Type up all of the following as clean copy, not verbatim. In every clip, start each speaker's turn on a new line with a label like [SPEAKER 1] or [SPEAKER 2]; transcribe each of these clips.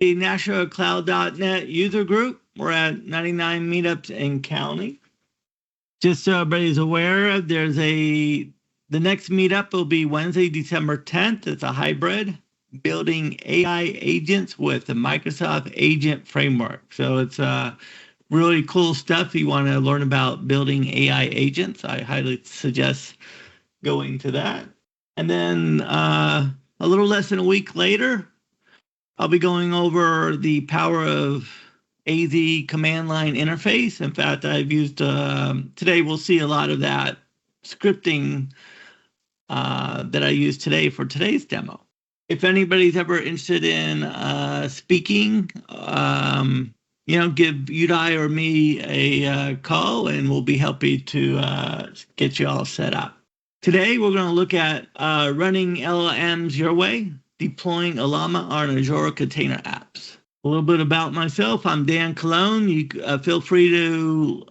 [SPEAKER 1] The nationalcloud.net user group. We're at 99 meetups in county. Just so everybody's aware, the next meetup will be Wednesday, December 10th. It's a hybrid, building AI agents with the Microsoft Agent Framework. So it's really cool stuff. If you want to learn about building AI agents, I highly suggest going to that. And then a little less than a week later, I'll be going over the power of AZ command line interface. In fact, I've used, today we'll see a lot of that scripting that I used today for today's demo. If anybody's ever interested in speaking, give Udai or me a call and we'll be happy to get you all set up. Today, we're going to look at running LLMs your way, deploying Ollama on Azure Container Apps. A little bit about myself. I'm Dan Colon. You feel free to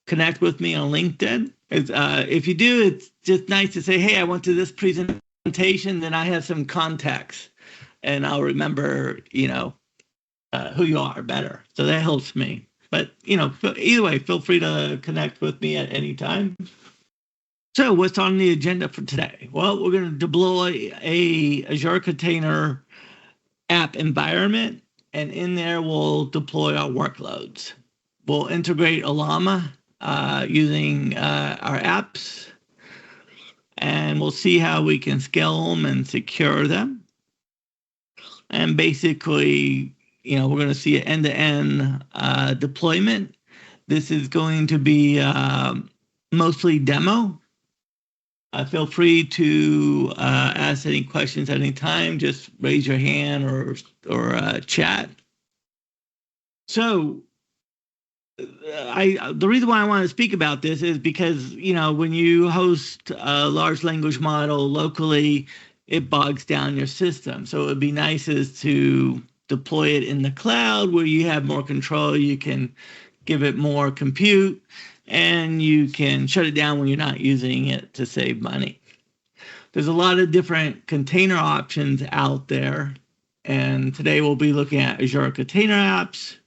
[SPEAKER 1] connect with me on LinkedIn. If you do, it's just nice to say, hey, I went to this presentation, then I have some context, and I'll remember, who you are better. So that helps me. But, either way, feel free to connect with me at any time. So what's on the agenda for today? Well, we're going to deploy a Azure Container App environment, and in there we'll deploy our workloads. We'll integrate Ollama using our apps, and we'll see how we can scale them and secure them. And basically, we're going to see an end-to-end deployment. This is going to be mostly demo. Feel free to ask any questions at any time. Just raise your hand or chat. So the reason why I want to speak about this is because, when you host a large language model locally, it bogs down your system. So it would be nice is to deploy it in the cloud where you have more control. You can give it more compute, and you can shut it down when you're not using it to save money. There's a lot of different container options out there, and today we'll be looking at Azure Container Apps,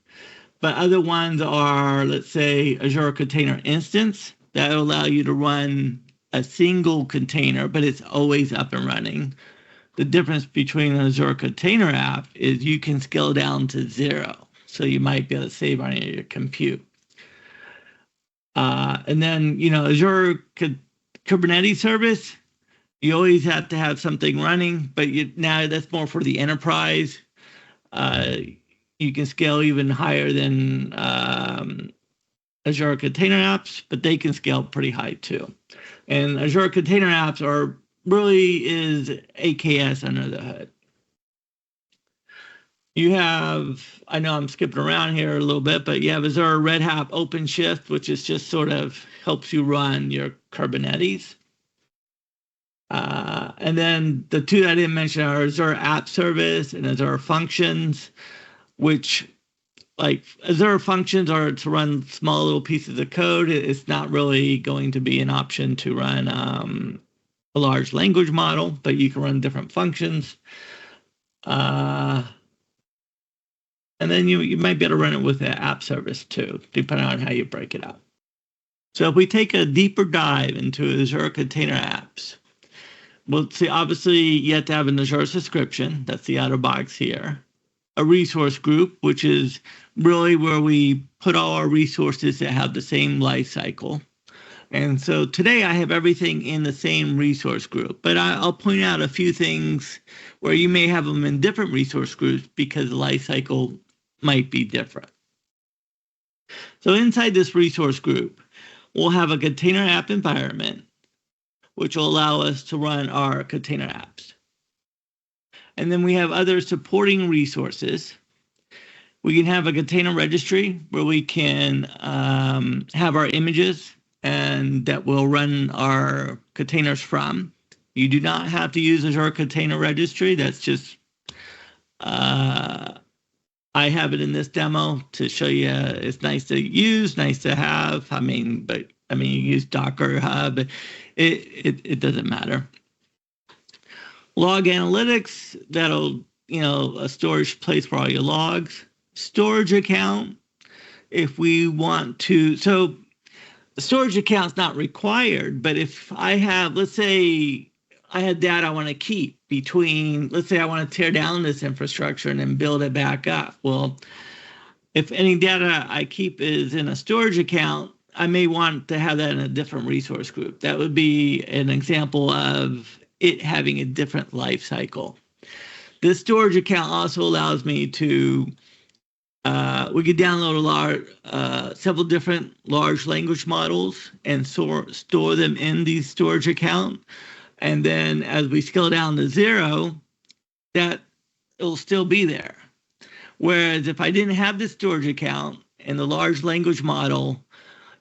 [SPEAKER 1] but other ones are, let's say, Azure Container Instance. That will allow you to run a single container, but it's always up and running. The difference between an Azure Container App is you can scale down to 0, so you might be able to save on your compute. And then, Azure Kubernetes service, you always have to have something running, but now that's more for the enterprise. You can scale even higher than Azure Container Apps, but they can scale pretty high too. And Azure Container Apps is AKS under the hood. You have, I know I'm skipping around here a little bit, but you have Azure Red Hat OpenShift, which is just sort of helps you run your Kubernetes. And then the two that I didn't mention are Azure App Service and Azure Functions, which, like, Azure Functions are to run small little pieces of code. It's not really going to be an option to run a large language model, but you can run different functions. And then you might be able to run it with an app service too, depending on how you break it up. So if we take a deeper dive into Azure Container Apps, we'll see, obviously, you have to have an Azure subscription. That's the outer box here. A resource group, which is really where we put all our resources that have the same life cycle. And so today I have everything in the same resource group, but I'll point out a few things where you may have them in different resource groups because the life cycle might be different. So inside this resource group, we'll have a container app environment, which will allow us to run our container apps. And then we have other supporting resources. We can have a container registry where we can have our images and that will run our containers from. You do not have to use Azure Container Registry. That's just, I have it in this demo to show you. It's nice to use, nice to have. You use Docker Hub. It doesn't matter. Log analytics, that'll a storage place for all your logs. Storage account, if we want to, so the storage account's not required, but if I have, let's say I had data I want to keep between, let's say I want to tear down this infrastructure and then build it back up. Well, if any data I keep is in a storage account, I may want to have that in a different resource group. That would be an example of it having a different life cycle. This storage account also allows me to, we could download several different large language models and store them in the storage account. And then as we scale down to 0, that it'll still be there. Whereas if I didn't have this storage account and the large language model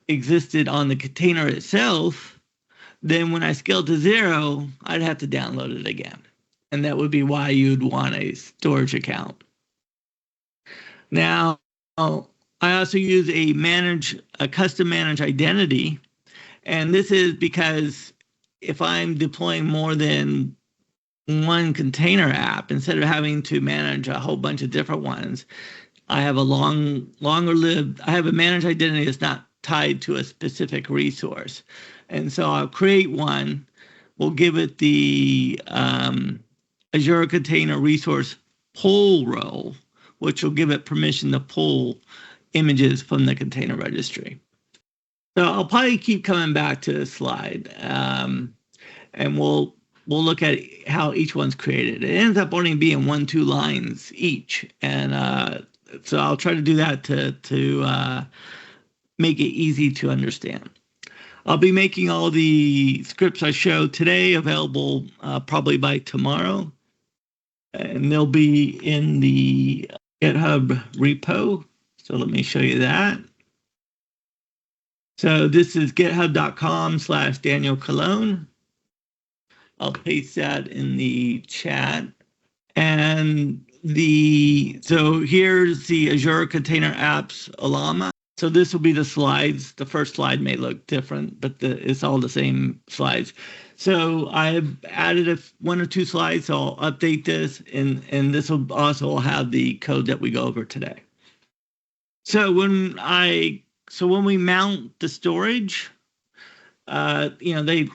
[SPEAKER 1] existed on the container itself, then when I scale to 0, I'd have to download it again. And that would be why you'd want a storage account. Now, I also use a custom manage identity. And this is because if I'm deploying more than one container app, instead of having to manage a whole bunch of different ones, I have a I have a managed identity that's not tied to a specific resource. And so I'll create one. We'll give it the Azure Container Resource Pull role, which will give it permission to pull images from the container registry. So I'll probably keep coming back to this slide, and we'll look at how each one's created. It ends up only being 1-2 lines each, and so I'll try to do that to make it easy to understand. I'll be making all the scripts I showed today available probably by tomorrow, and they'll be in the GitHub repo. So let me show you that. So this is github.com/Daniel Colon. I'll paste that in the chat. And so here's the Azure Container Apps Ollama. So this will be the slides. The first slide may look different, but it's all the same slides. So I've added 1 or 2 slides, so I'll update this, and this will also have the code that we go over today. So when we mount the storage, Microsoft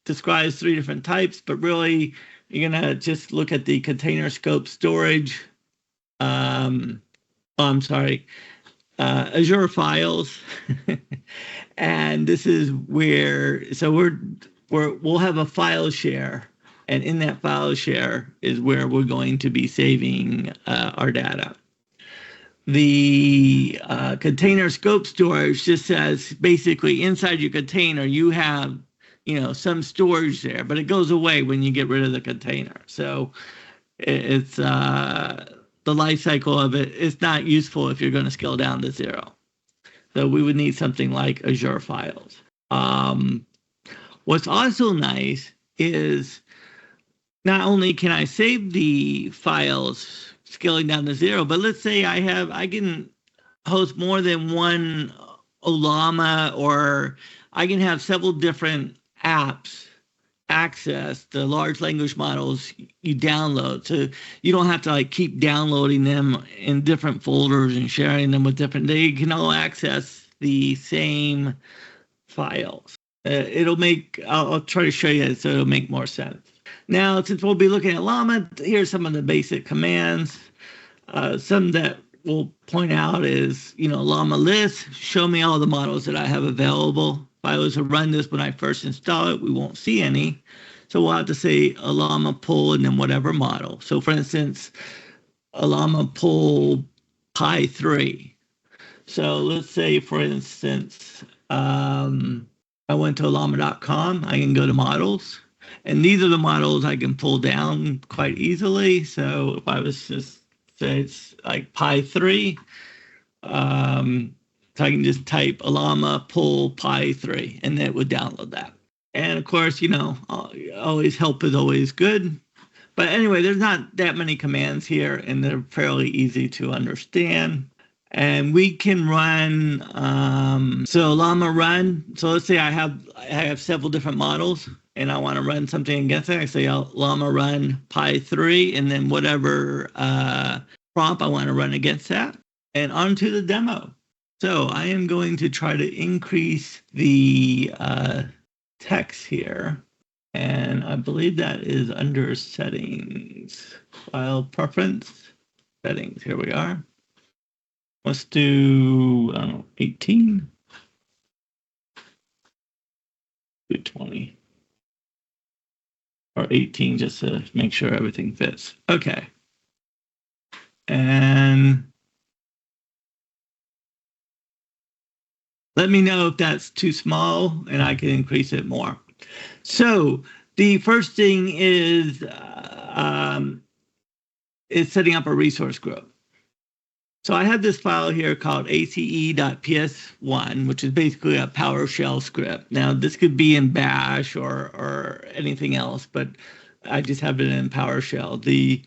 [SPEAKER 1] describes 3 different types, but really you're gonna just look at the container scope storage. Azure files, and this is where we'll have a file share, and in that file share is where we're going to be saving our data. The container scope storage just says basically inside your container you have some storage there, but it goes away when you get rid of the container. So it's the life cycle of it is not useful if you're going to scale down to 0. So we would need something like Azure files. What's also nice is not only can I save the files scaling down to 0, but let's say I can host more than one Ollama, or I can have several different apps access the large language models you download. So you don't have to keep downloading them in different folders and sharing them with different, they can all access the same files. I'll try to show you so it'll make more sense. Now, since we'll be looking at LLaMA, here's some of the basic commands. Some that we'll point out is, LLaMA list, show me all the models that I have available. If I was to run this when I first install it, we won't see any. So we'll have to say Ollama pull and then whatever model. So for instance, Ollama pull Pi 3. So let's say, for instance, I went to Ollama.com. I can go to models. And these are the models I can pull down quite easily. So if I was just say it's like Pi 3, so I can just type Ollama pull Pi 3, and it would download that. And of course, always help is always good. But anyway, there's not that many commands here, and they're fairly easy to understand. And we can run, so Ollama run. So let's say I have several different models. and I want to run something against it, I say llama run pi3, and then whatever prompt I want to run against that, and onto the demo. So I am going to try to increase the text here, and I believe that is under settings, file preference, settings. Here we are. Let's do, I don't know, 18. Do 20. Or 18 just to make sure everything fits. Okay. And let me know if that's too small and I can increase it more. So the first thing is setting up a resource group. So I have this file here called ace.ps1, which is basically a PowerShell script. Now, this could be in Bash or anything else, but I just have it in PowerShell.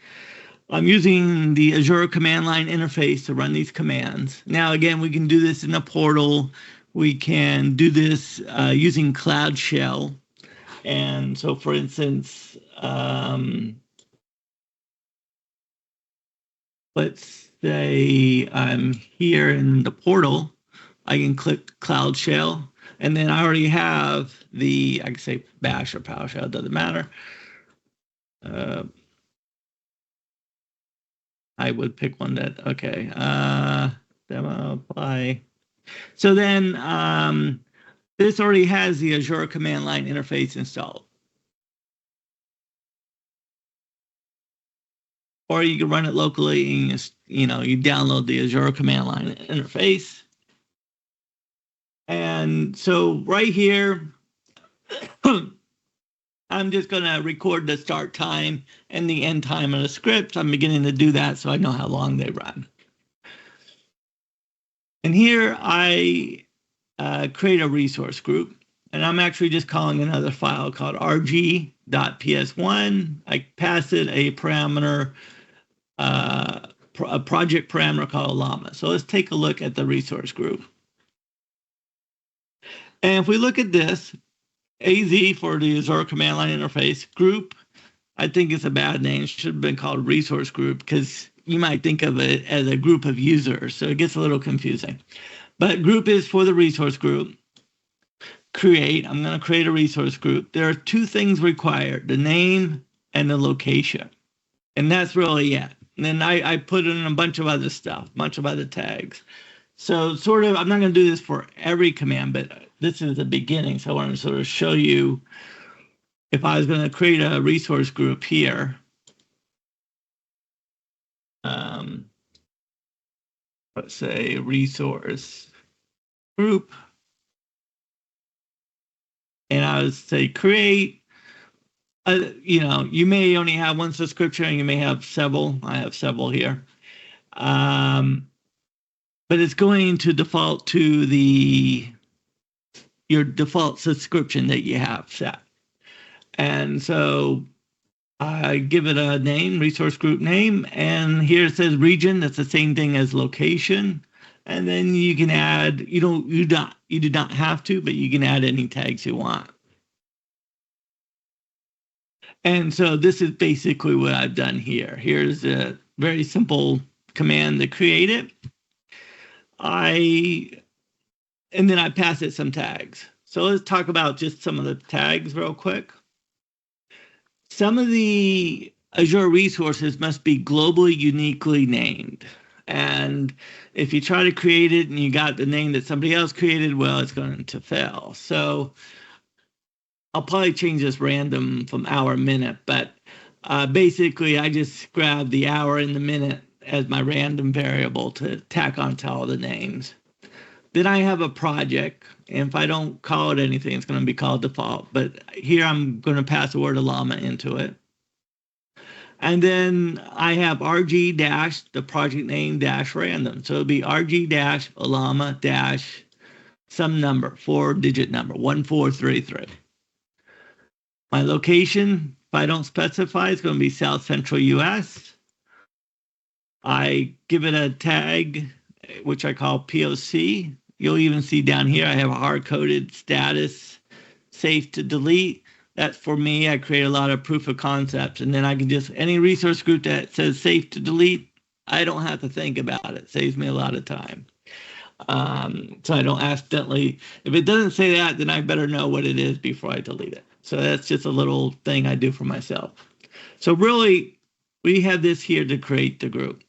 [SPEAKER 1] I'm using the Azure command line interface to run these commands. Now, again, we can do this in a portal. We can do this using Cloud Shell. And so, for instance, let's say I'm here in the portal, I can click Cloud Shell, and then I already have I can say Bash or PowerShell, it doesn't matter. I would pick one that, okay, demo apply. So then this already has the Azure command line interface installed. Or you can run it locally and you download the Azure command line interface. And so right here, I'm just going to record the start time and the end time of the script. I'm beginning to do that so I know how long they run. And here I create a resource group. And I'm actually just calling another file called rg.ps1. I pass it a parameter, a project parameter called Ollama. So let's take a look at the resource group. And if we look at this, AZ for the Azure command line interface, group, I think it's a bad name. It should have been called resource group because you might think of it as a group of users. So it gets a little confusing. But group is for the resource group. Create, I'm going to create a resource group. There are two things required, the name and the location. And that's really it. And then I put in a bunch of other stuff, a bunch of other tags. So sort of, I'm not going to do this for every command, but this is the beginning. So I want to sort of show you if I was going to create a resource group here. Let's say resource group. And I would say create. You may only have one subscription, and you may have several. I have several here. But it's going to default to your default subscription that you have set. And so I give it a name, resource group name, and here it says region. That's the same thing as location. And then you can add, you do not have to, but you can add any tags you want. And so this is basically what I've done here. Here's a very simple command to create it. And then I pass it some tags. So let's talk about just some of the tags real quick. Some of the Azure resources must be globally uniquely named. And if you try to create it and you got the name that somebody else created, well, it's going to fail. So I'll probably change this random from hour, minute, but basically I just grab the hour and the minute as my random variable to tack onto all the names. Then I have a project, and if I don't call it anything, it's going to be called default. But here I'm going to pass the word LLaMA into it. And then I have rg dash the project name dash random. So it'll be rg dash LLaMA dash some number, 4-digit number, 1433. My location, if I don't specify, it's going to be South Central US. I give it a tag, which I call POC. You'll even see down here, I have a hard-coded status, safe to delete. That's for me. I create a lot of proof of concepts, and then I can just, any resource group that says safe to delete, I don't have to think about it. Saves me a lot of time. So I don't accidentally, if it doesn't say that, then I better know what it is before I delete it. So that's just a little thing I do for myself. So really, we have this here to create the group.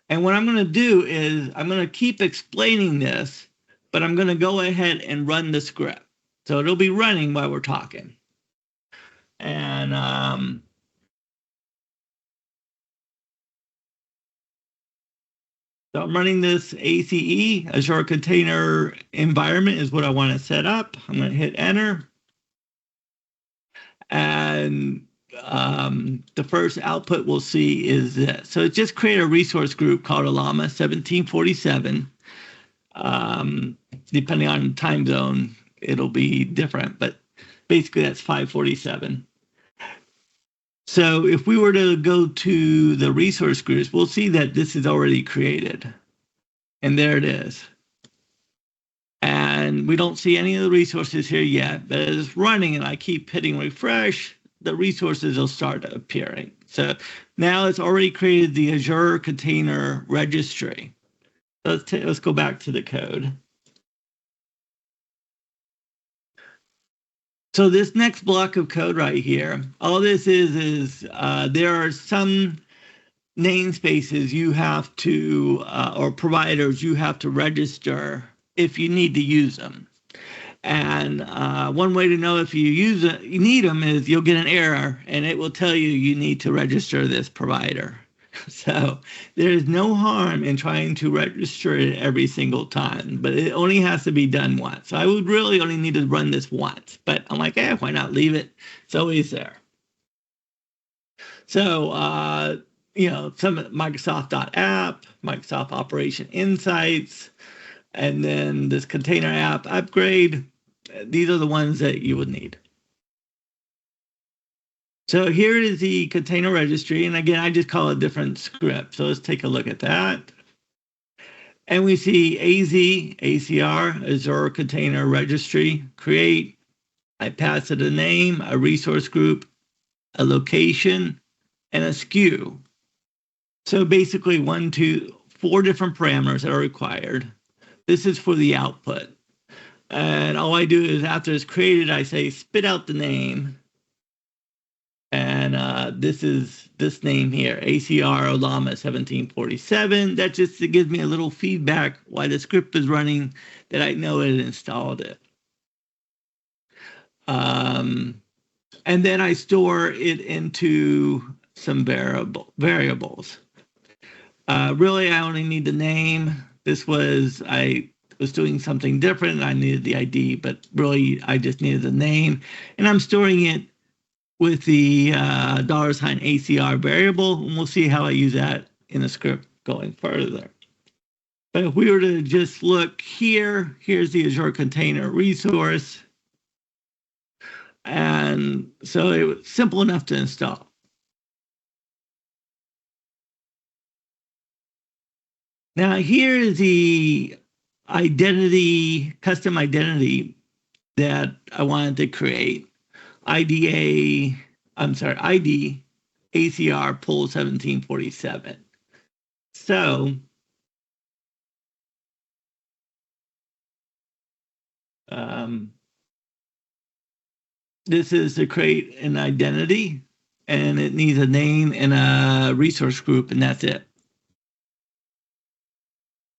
[SPEAKER 1] And what I'm going to do is I'm going to keep explaining this, but I'm going to go ahead and run the script. So it'll be running while we're talking. And so I'm running this ACE, Azure Container Environment is what I want to set up. I'm going to hit enter. And the first output we'll see is this. So it just created a resource group called Ollama 1747. Depending on time zone, it'll be different, but basically that's 547. So if we were to go to the resource groups, we'll see that this is already created. And there it is. And we don't see any of the resources here yet, but as it's running and I keep hitting refresh, the resources will start appearing. So now it's already created the Azure Container Registry. Let's go back to the code. So this next block of code right here, all this is there are some namespaces you have to, or providers you have to register if you need to use them. And one way to know if you need them is you'll get an error and it will tell you need to register this provider. So there is no harm in trying to register it every single time, but it only has to be done once. So I would really only need to run this once, but I'm like, why not leave it? It's always there. So, some Microsoft.app, Microsoft Operation Insights, and then this container app upgrade. These are the ones that you would need. So here is the container registry. And again, I just call it a different script. So let's take a look at that. And we see ACR, Azure Container Registry, create. I pass it a name, a resource group, a location, and a SKU. So basically 1, 2, 4 different parameters that are required. This is for the output. And all I do is after it's created, I say spit out the name. And this is this name here, ACR Ollama 1747. That just gives me a little feedback while the script is running that I know it installed it. And then I store it into some variables. Really, I only need the name. I was doing something different and I needed the ID, but really I just needed the name. And I'm storing it with the $ACR variable, and we'll see how I use that in the script going further. But if we were to just look here, here's the Azure Container resource. And so it was simple enough to install. Now here is the custom identity that I wanted to create. ID ACR pull 1747. So this is to create an identity, and it needs a name and a resource group, and that's it.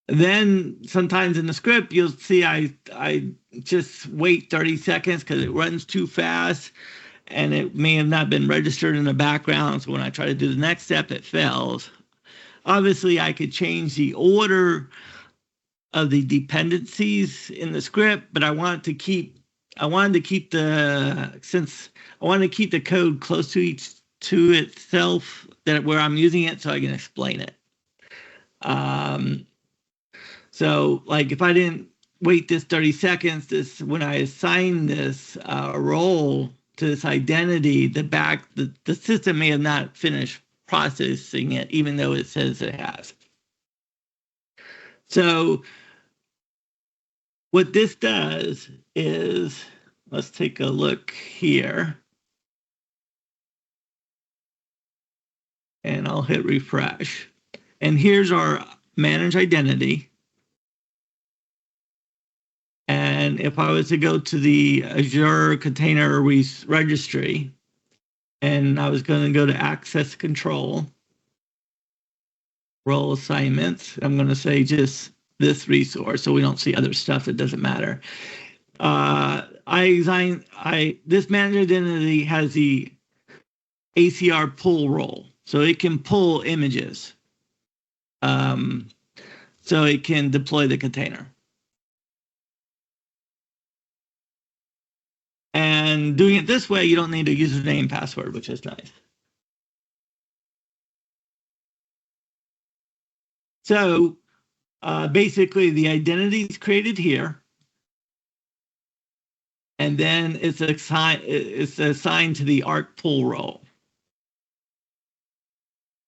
[SPEAKER 1] Then sometimes in the script, you'll see I just wait 30 seconds because it runs too fast and it may have not been registered in the background. So when I try to do the next step, it fails. Obviously, I could change the order of the dependencies in the script, but I wanted to keep the code close to itself where I'm using it so I can explain it. So like if I didn't wait this 30 seconds, when I assign this role to this identity, the system may have not finished processing it, even though it says it has. So what this does is, let's take a look here. And I'll hit refresh. And here's our manage identity. And if I was to go to the Azure Container Registry, and I was going to go to access control, role assignments, I'm going to say just this resource so we don't see other stuff that doesn't matter. This manage identity has the ACR pull role, so it can pull images. So it can deploy the container. And doing it this way, you don't need a username and password, which is nice. So basically, the identity is created here. And then it's assigned to the arc pull role.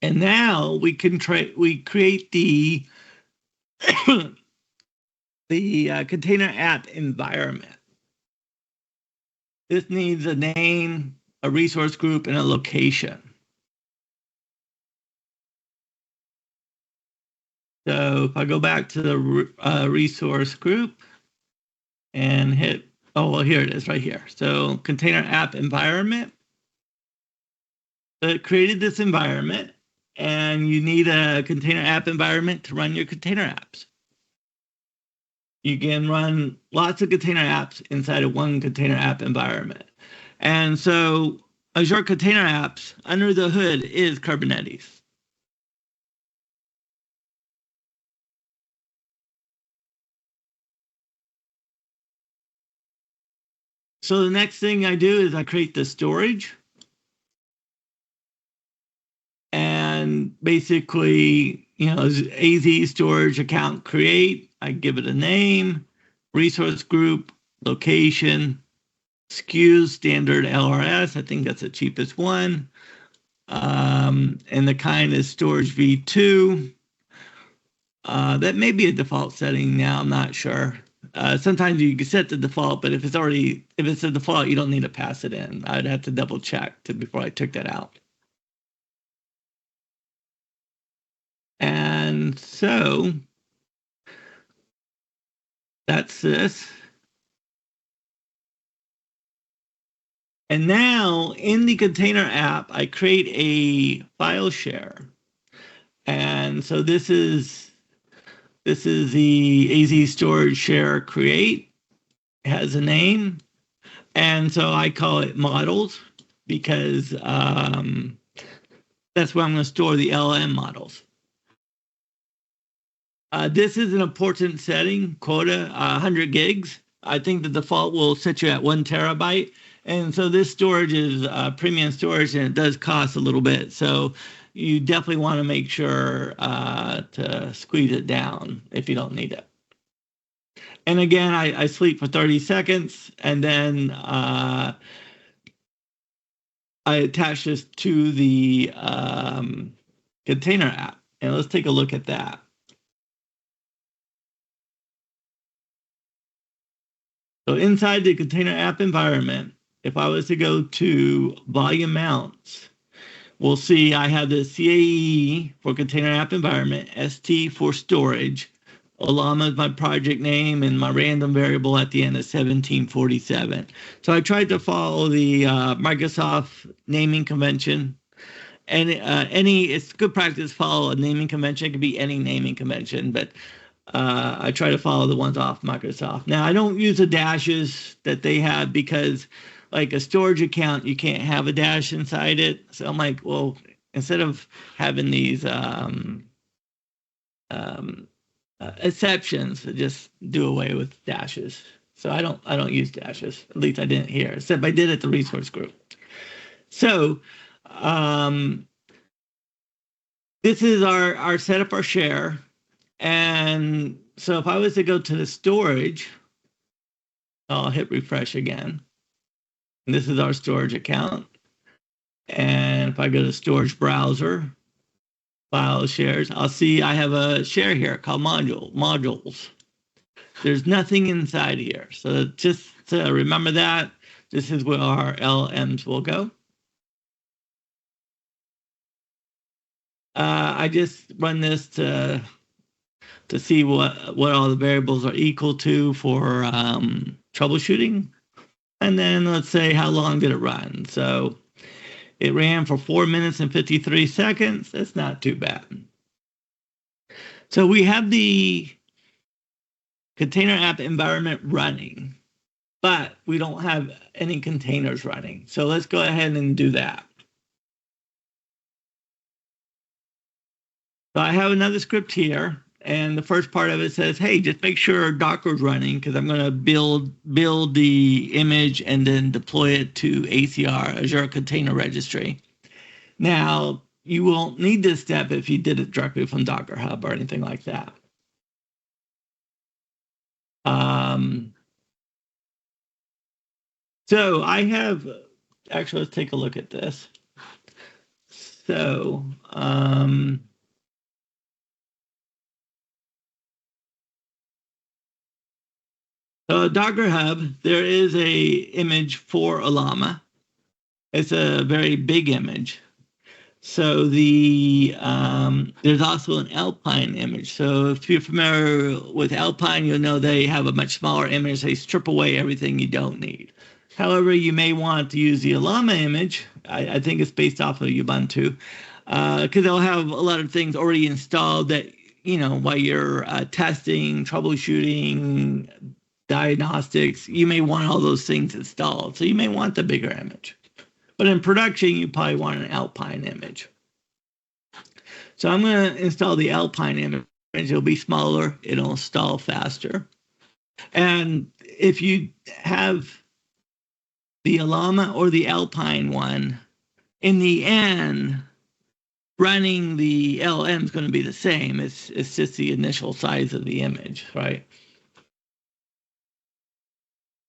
[SPEAKER 1] And now we create the container app environment. This needs a name, a resource group, and a location. So if I go back to the resource group and hit, oh, well, here it is right here. So container app environment. So it created this environment, and you need a container app environment to run your container apps. You can run lots of container apps inside of one container app environment. And so Azure Container Apps, under the hood, is Kubernetes. So the next thing I do is I create the storage. And basically, AZ storage account create. I give it a name, resource group, location, SKUs, standard LRS. I think that's the cheapest one. And the kind is storage v2. That may be a default setting now. I'm not sure. Sometimes you can set the default, but if it's a default, you don't need to pass it in. I'd have to double check before I took that out. And so that's this. And now in the container app, I create a file share. And so this is the AZ storage share create. It has a name. And so I call it models because that's where I'm going to store the LLM models. This is an important setting, quota 100 gigs. I think the default will set you at 1 terabyte. And so this storage is premium storage, and it does cost a little bit. So you definitely want to make sure to squeeze it down if you don't need it. And again, I sleep for 30 seconds, and then I attach this to the container app. And let's take a look at that. So inside the container app environment, if I was to go to volume mounts, we'll see I have the CAE for container app environment, ST for storage, Ollama is my project name, and my random variable at the end is 1747. So I tried to follow the Microsoft naming convention. And it's good practice to follow a naming convention. It could be any naming convention, but I try to follow the ones off Microsoft. Now, I don't use the dashes that they have because, like a storage account, you can't have a dash inside it. So I'm like, well, instead of having these exceptions, just do away with dashes. So I don't use dashes. At least I didn't here, except I did at the resource group. So this is our setup, our share. And so if I was to go to the storage, I'll hit refresh again. And this is our storage account. And if I go to storage browser, file shares, I'll see I have a share here called modules. There's nothing inside here. So just to remember that, This is where our LLMs will go. I just run this to see what all the variables are equal to for troubleshooting. And then let's say how long did it run. So it ran for 4 minutes and 53 seconds. That's not too bad. So we have the container app environment running, but we don't have any containers running. So let's go ahead and do that. So I have another script here, and the first part of it says, hey, just make sure Docker's running, because I'm going to build the image and then deploy it to ACR, Azure Container Registry. Now, you won't need this step if you did it directly from Docker Hub or anything like that. So I have, actually, let's take a look at this. So, Docker Hub, there is a image for Ollama. It's a very big image. So there's also an Alpine image. So if you're familiar with Alpine, you'll know they have a much smaller image. They strip away everything you don't need. However, you may want to use the Ollama image. I think it's based off of Ubuntu, because they'll have a lot of things already installed that, while you're testing, troubleshooting, diagnostics, you may want all those things installed. So you may want the bigger image. But in production, you probably want an Alpine image. So I'm going to install the Alpine image. It'll be smaller. It'll install faster. And if you have the Ollama or the Alpine one, in the end, running the LLM is going to be the same. It's just the initial size of the image, right?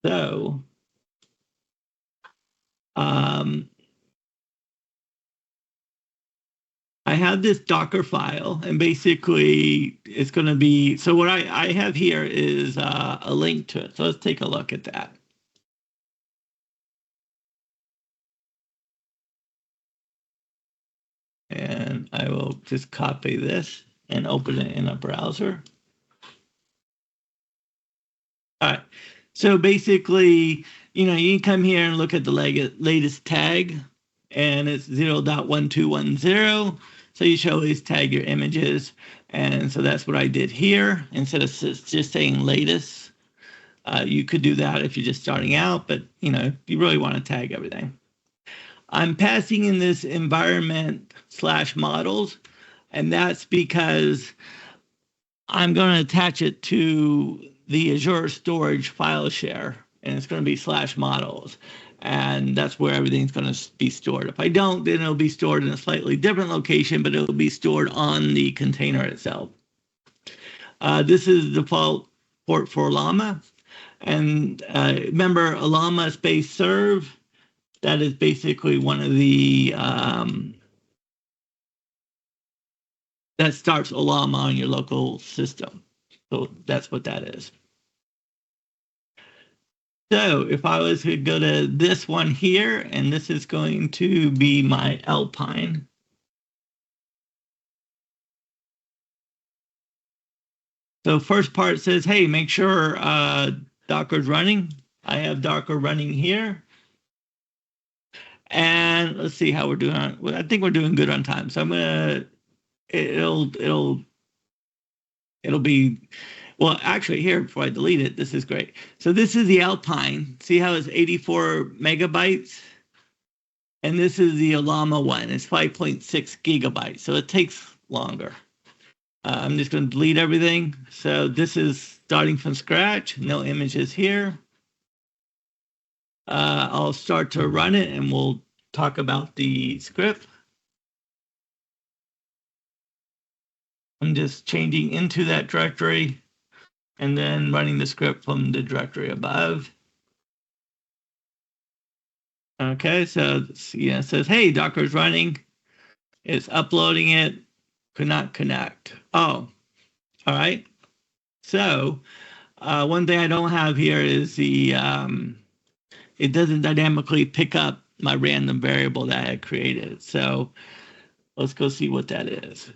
[SPEAKER 1] So, I have this Docker file, and basically it's going to be, so what I have here is a link to it. So let's take a look at that. And I will just copy this and open it in a browser. All right. So basically, you can come here and look at the latest tag, and it's 0.1210. So you should always tag your images. And so that's what I did here. Instead of just saying latest, you could do that if you're just starting out, but you really want to tag everything. I'm passing in this environment /models, and that's because I'm going to attach it to the Azure storage file share, and it's going to be /models. And that's where everything's going to be stored. If I don't, then it'll be stored in a slightly different location, but it'll be stored on the container itself. This is the default port for Ollama. And remember, Ollama space serve, that is basically one of the, that starts Ollama on your local system. So that's what that is. So if I was to go to this one here, and this is going to be my Alpine. So first part says, hey, make sure Docker's running. I have Docker running here. And let's see how we're doing. I think we're doing good on time. So I'm gonna, it'll be, well, actually here, before I delete it, this is great. So this is the Alpine. See how it's 84 megabytes? And this is the Ollama one. It's 5.6 gigabytes. So it takes longer. I'm just going to delete everything. So this is starting from scratch. No images here. I'll start to run it, and we'll talk about the script. I'm just changing into that directory and then running the script from the directory above. Okay, so it says, hey, Docker's running. It's uploading it. Could not connect. Oh, all right. So one thing I don't have here is the it doesn't dynamically pick up my random variable that I had created. So let's go see what that is.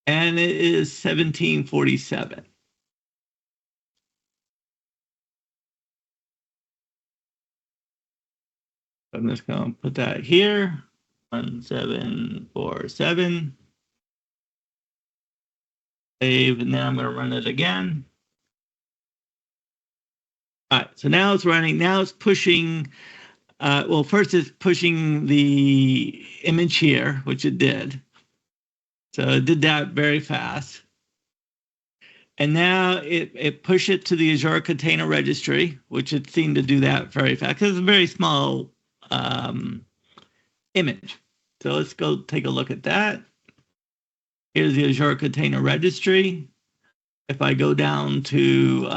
[SPEAKER 1] And it is 1747. I'm just going to put that here. 1747. Save, and then I'm going to run it again. All right, so now it's running. Now it's pushing. Well, first it's pushing the image here, which it did. So it did that very fast. And now it pushed it to the Azure Container Registry, which it seemed to do that very fast because it's a very small image. So let's go take a look at that. Here's the Azure Container Registry. If I go down to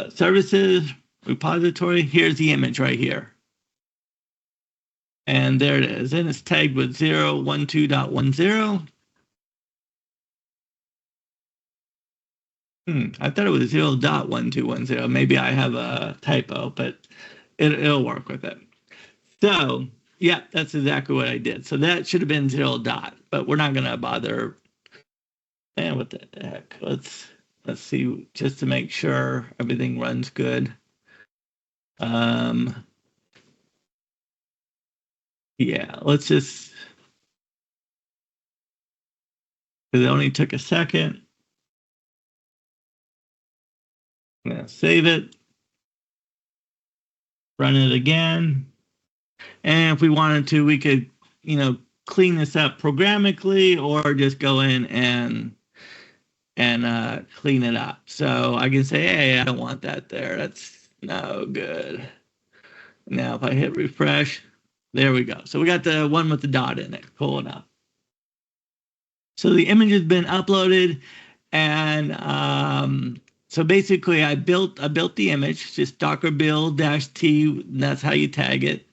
[SPEAKER 1] services, repository, here's the image right here. And there it is. And it's tagged with 012.10. I thought it was 0.1210. Maybe I have a typo, but it'll work with it. So, yeah, that's exactly what I did. So that should have been 0. But we're not going to bother. And what the heck? Let's see, just to make sure everything runs good. Yeah, let's just, because it only took a second. I'm going to save it, run it again. And if we wanted to, we could, clean this up programmatically or just go in and clean it up. So I can say, hey, I don't want that there. That's no good. Now, if I hit refresh, there we go. So we got the one with the dot in it. Cool enough. So the image has been uploaded, and so basically I built the image, just Docker build -t. That's how you tag it.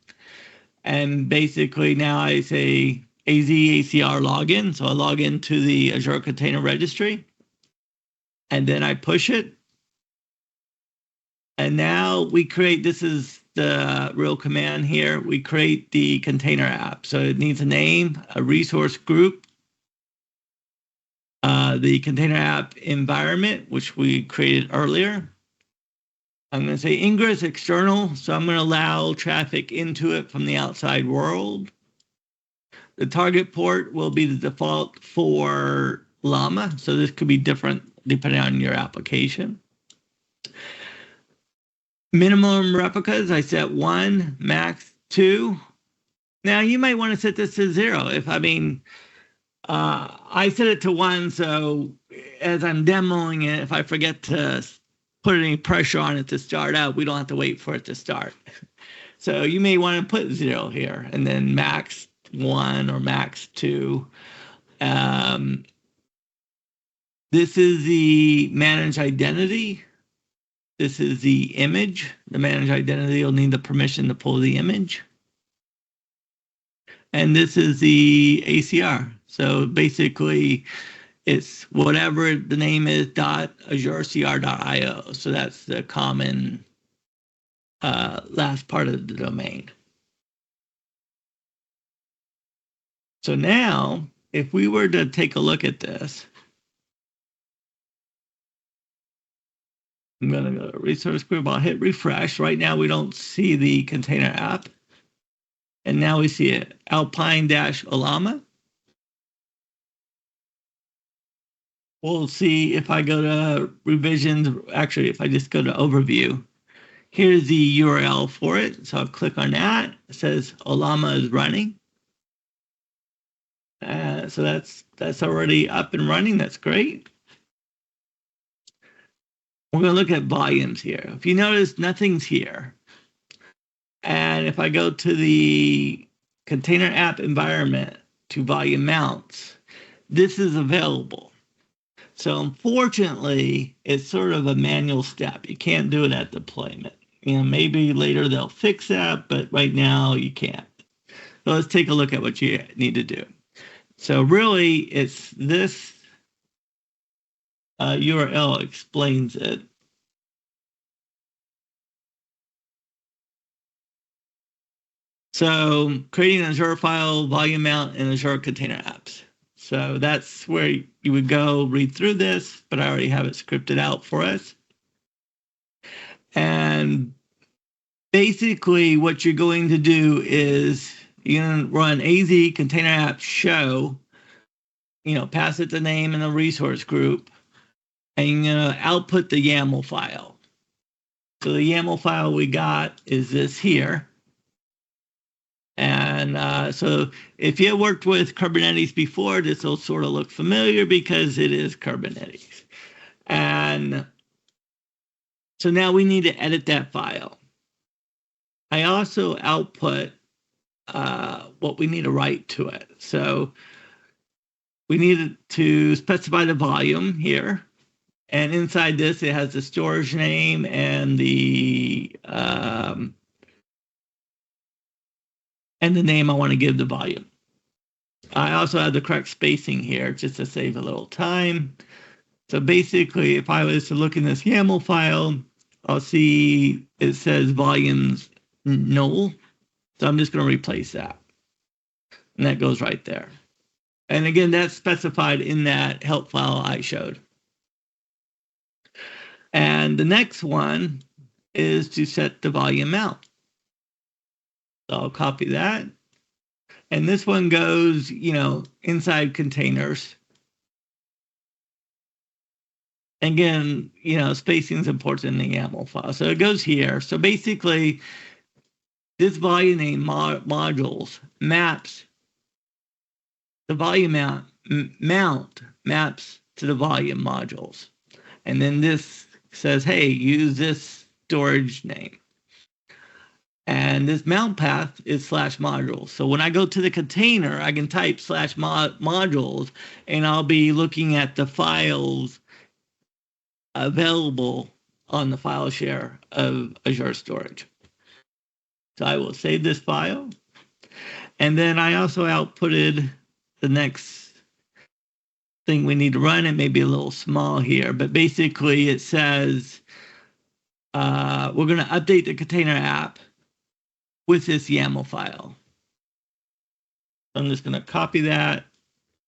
[SPEAKER 1] And basically now I say ACR login. So I log into the Azure Container Registry, and then I push it. And now we create, this is the real command here. We create the container app. So it needs a name, a resource group, the container app environment, which we created earlier. I'm going to say ingress external. So I'm going to allow traffic into it from the outside world. The target port will be the default for LLaMA. So this could be different depending on your application. Minimum replicas, I set 1, max 2. Now you might want to set this to 0. I set it to 1, so as I'm demoing it, if I forget to put any pressure on it to start out, we don't have to wait for it to start. So you may want to put 0 here, and then max 1 or max 2. This is the manage identity. This is the image. The manage identity will need the permission to pull the image. And this is the ACR. So basically, it's whatever the name is, .azurecr.io. So that's the common last part of the domain. So now, if we were to take a look at this, I'm going to go to resource group. I'll hit refresh. Right now, we don't see the container app. And now we see it, Alpine-Ollama. We'll see if I go to revisions. Actually, if I just go to overview, here's the URL for it. So I'll click on that. It says Ollama is running. So that's already up and running. That's great. We're going to look at volumes here. If you notice, nothing's here. And if I go to the container app environment to volume mounts, this is available. So unfortunately, it's sort of a manual step. You can't do it at deployment. Maybe later they'll fix that, but right now you can't. So let's take a look at what you need to do. So really, it's this URL explains it. So creating an Azure file, volume mount, and Azure Container Apps. So that's where you would go read through this, but I already have it scripted out for us. And basically what you're going to do is you're going to run AZ Container Apps show, pass it the name and the resource group, and you're going to output the YAML file. So the YAML file we got is this here. And so if you worked with Kubernetes before, this will sort of look familiar because it is Kubernetes. And so now we need to edit that file. I also output what we need to write to it. So we need to specify the volume here. And inside this, it has the storage name and the name I want to give the volume. I also have the correct spacing here just to save a little time. So basically, if I was to look in this YAML file, I'll see it says volumes null. So I'm just going to replace that. And that goes right there. And again, that's specified in that help file I showed. And the next one is to set the volume mount. So I'll copy that. And this one goes, inside containers. Again, spacing is important in the YAML file. So it goes here. So basically, this volume name modules maps the volume mount maps to the volume modules. And then this says, hey, use this storage name. And this mount path is /modules. So when I go to the container, I can type /modules, and I'll be looking at the files available on the file share of Azure Storage. So I will save this file. And then I also outputted the next thing we need to run. It may be a little small here, but basically it says we're going to update the container app with this YAML file. I'm just going to copy that,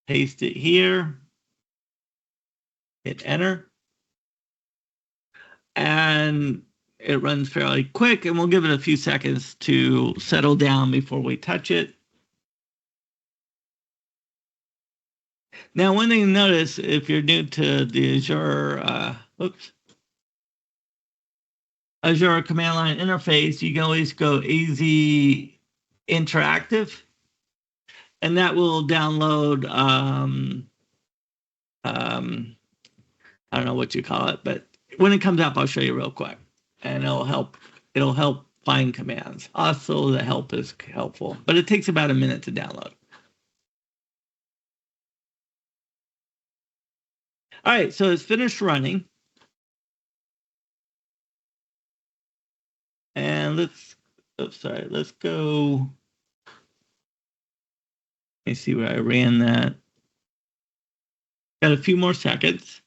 [SPEAKER 1] paste it here, hit enter, and it runs fairly quick, and we'll give it a few seconds to settle down before we touch it. Now, one thing to notice if you're new to the Azure command line interface, you can always go AZ interactive, and that will download I don't know what you call it, but when it comes up, I'll show you real quick, and it'll help find commands. Also, the help is helpful, but it takes about a minute to download. All right, so it's finished running. And let's go. Let me see where I ran that. Got a few more seconds.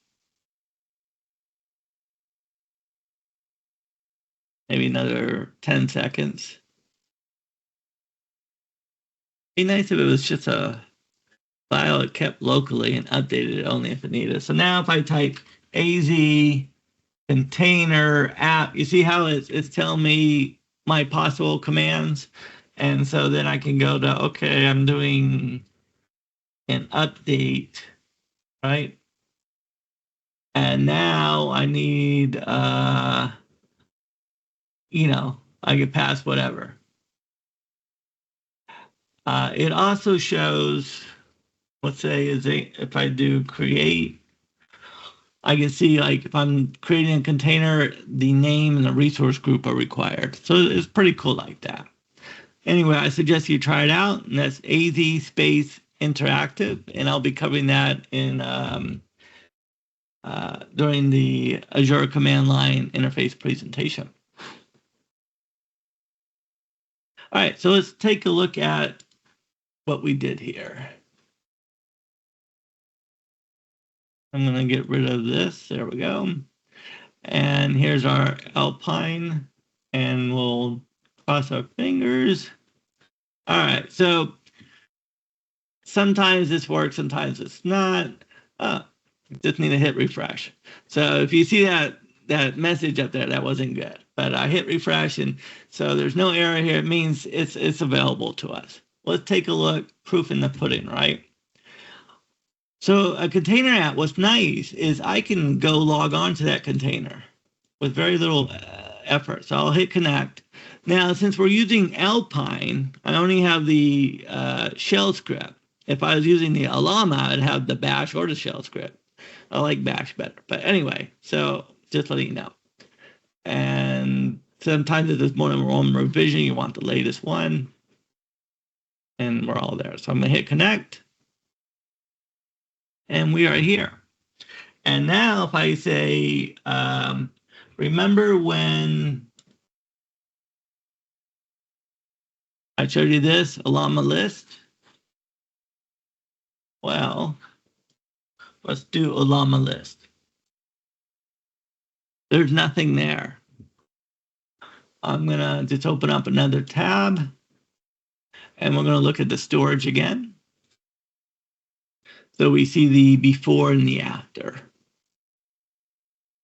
[SPEAKER 1] Maybe another 10 seconds. It'd be nice if it was just a file it kept locally and updated it only if it needed. So now if I type AZ container app, you see how it's telling me my possible commands? And so then I can go to, okay, I'm doing an update, right? And now I need, I can pass whatever. It also shows, let's say, if I do create, I can see like if I'm creating a container, the name and the resource group are required. So it's pretty cool like that. Anyway, I suggest you try it out, and that's AZ space interactive, and I'll be covering that in during the Azure command line interface presentation. All right, so let's take a look at what we did here. I'm going to get rid of this. There we go. And here's our Alpine, and we'll cross our fingers. All right, so sometimes this works, sometimes it's not. Just need to hit refresh. So if you see that message up there, that wasn't good. But I hit refresh, and so there's no error here. It means it's available to us. Let's take a look. Proof in the pudding, right? So a container app, what's nice is I can go log on to that container with very little effort. So I'll hit connect. Now, since we're using Alpine, I only have the shell script. If I was using the Ollama, I'd have the bash or the shell script. I like bash better. But anyway, so just letting you know. And sometimes if there's more than one revision, you want the latest one. And we're all there. So I'm going to hit connect. And we are here. And now if I say, remember when I showed you this Ollama list? Well, let's do Ollama list. There's nothing there. I'm going to just open up another tab. And we're going to look at the storage again. So we see the before and the after.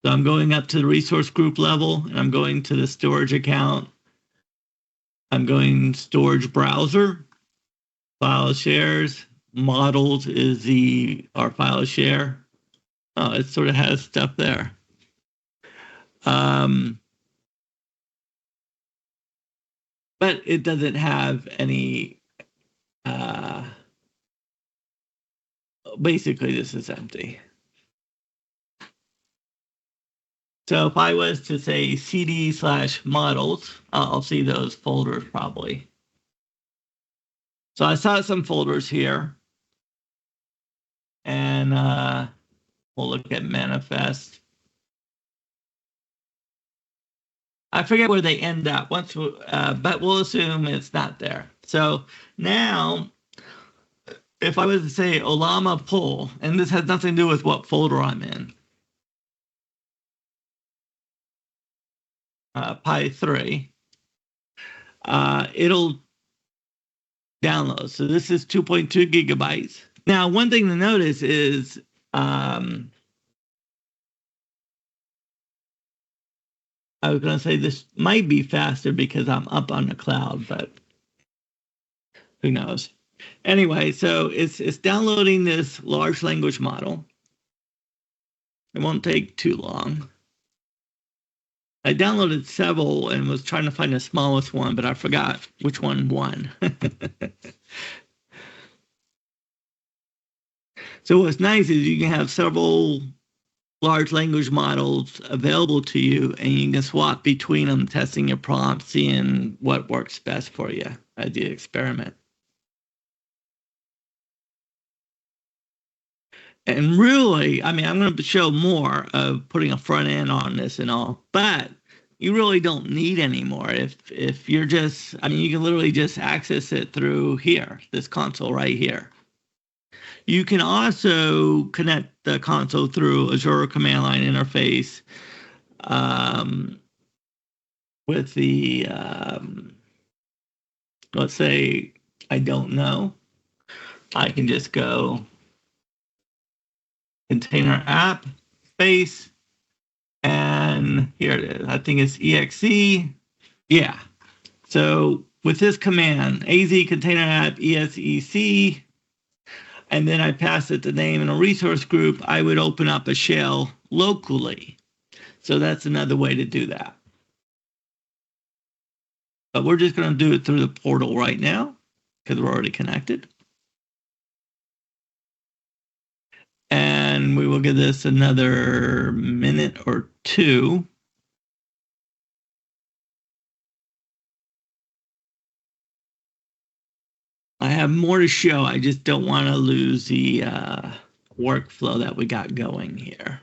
[SPEAKER 1] So I'm going up to the resource group level, and I'm going to the storage account. I'm going storage browser, file shares, models is our file share. Oh, it sort of has stuff there. But it doesn't have any, basically this is empty. So if I was to say cd/models, I'll see those folders probably. So I saw some folders here. And we'll look at manifest. I forget where they end up but we'll assume it's not there. So now, if I was to say Ollama pull, and this has nothing to do with what folder I'm in, Pi3, it'll download. So this is 2.2 gigabytes. Now, one thing to notice is I was going to say this might be faster because I'm up on the cloud, but who knows? Anyway, so it's downloading this large language model. It won't take too long. I downloaded several and was trying to find the smallest one, but I forgot which one won. So what's nice is you can have several large language models available to you, and you can swap between them, testing your prompts, seeing what works best for you as you experiment. And really, I mean, I'm going to show more of putting a front end on this and all, but you really don't need any more. If you're just, I mean, you can literally just access it through here, this console right here. You can also connect the console through Azure command line interface with the, let's say I don't know. I can just go container app space, and here it is. I think it's exe. Yeah. So with this command, az container app exec, and then I pass it the name and a resource group, I would open up a shell locally. So that's another way to do that. But we're just going to do it through the portal right now because we're already connected. And we will give this another minute or two. I have more to show. I just don't want to lose the workflow that we got going here.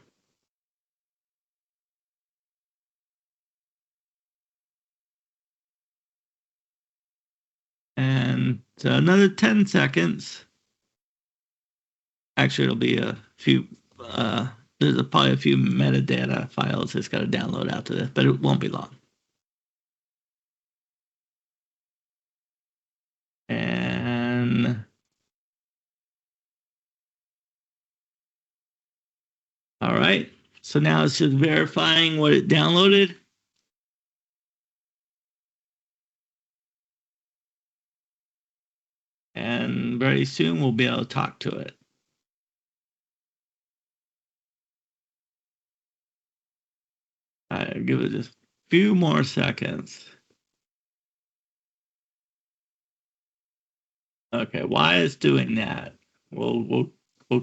[SPEAKER 1] And so another 10 seconds. Actually, it'll be a few there's probably a few metadata files it's got to download after this, but it won't be long. And all right, so now it's just verifying what it downloaded. And very soon we'll be able to talk to it. Give it just a few more seconds. Okay, why it's doing that? We'll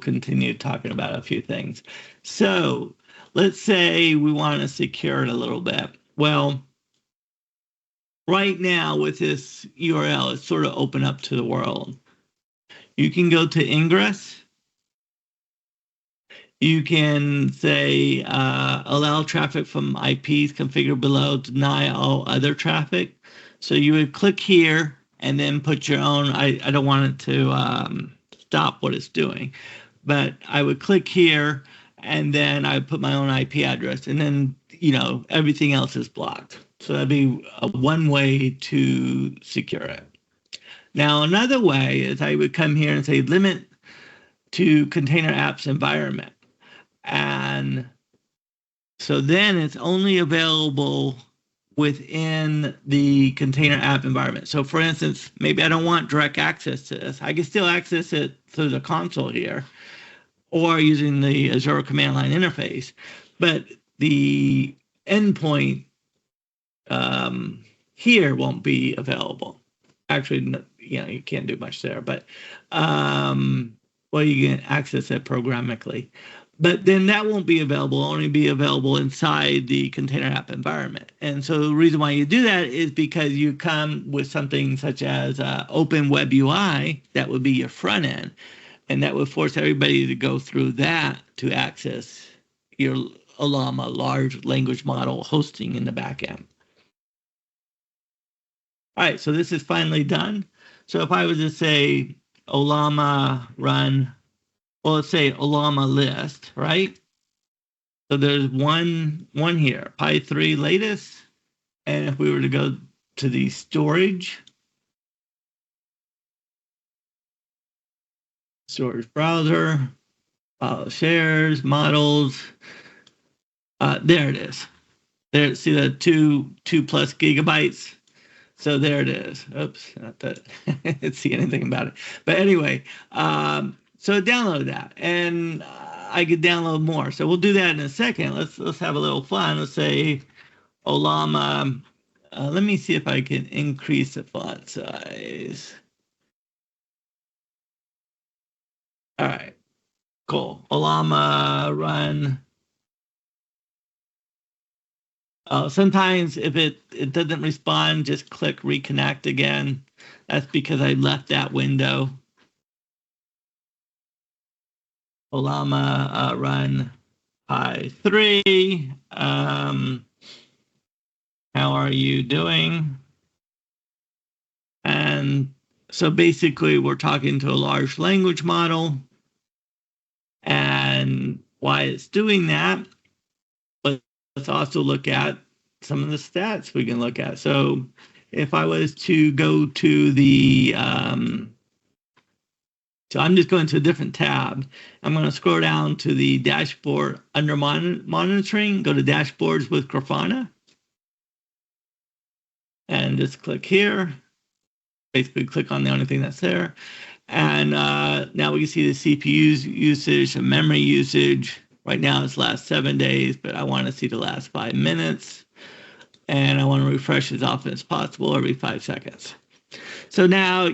[SPEAKER 1] continue talking about a few things. So let's say we want to secure it a little bit. Well, right now with this URL, it's sort of open up to the world. You can go to Ingress. You can say allow traffic from IPs configured below, deny all other traffic. So you would click here and then put your own. I don't want it to stop what it's doing, but I would click here and then I would put my own IP address, and then everything else is blocked. So that'd be one way to secure it. Now another way is I would come here and say limit to container apps environment. And so then it's only available within the container app environment. So for instance, maybe I don't want direct access to this. I can still access it through the console here or using the Azure command line interface. But the endpoint here won't be available. Actually, you can't do much there, but you can access it programmatically. But then that won't be available, only be available inside the container app environment. And so the reason why you do that is because you come with something such as Open Web UI, that would be your front end, and that would force everybody to go through that to access your Ollama large language model hosting in the back end. All right, so this is finally done. So if I was to say Ollama run, well, let's say Ollama list, right? So there's one here, Pi 3 latest. And if we were to go to the storage browser, file shares, models, there it is. There, see the two plus gigabytes. So there it is. Oops, not that I didn't see anything about it. But anyway, so download that, and I could download more. So we'll do that in a second. Let's have a little fun. Let's say Ollama. Let me see if I can increase the font size. All right, cool. Ollama run. Sometimes if it doesn't respond, just click reconnect again. That's because I left that window. Ollama run Pi 3. How are you doing? And so basically we're talking to a large language model, and why it's doing that. Let's also look at some of the stats we can look at. So if I was to go to the, so I'm just going to a different tab. I'm going to scroll down to the dashboard under monitoring, go to dashboards with Grafana, and just click here. Basically click on the only thing that's there. And now we can see the CPU usage, the memory usage. Right now it's last 7 days, but I want to see the last 5 minutes. And I want to refresh as often as possible, every 5 seconds. So now,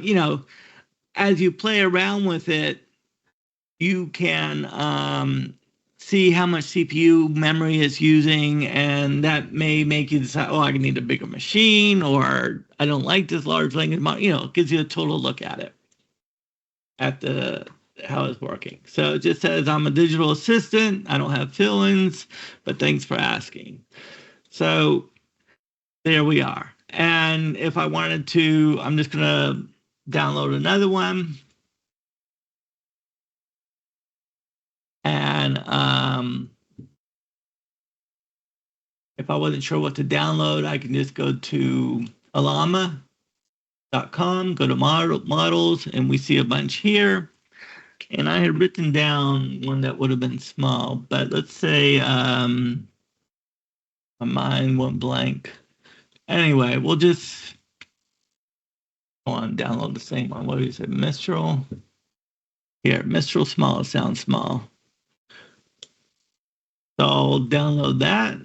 [SPEAKER 1] as you play around with it, you can see how much CPU memory it's using, and that may make you decide, I need a bigger machine, or I don't like this large language model. It gives you a total look at it, at how it's working. So it just says, I'm a digital assistant. I don't have fill-ins, but thanks for asking. So there we are. And if I wanted to, I'm just going to download another one. And if I wasn't sure what to download, I can just go to Ollama.com, go to models, and we see a bunch here. And I had written down one that would have been small, but let's say my mind went blank. Anyway, we'll just go on, download the same one. What do you say? Mistral. Here, Mistral small sounds small. So I'll download that,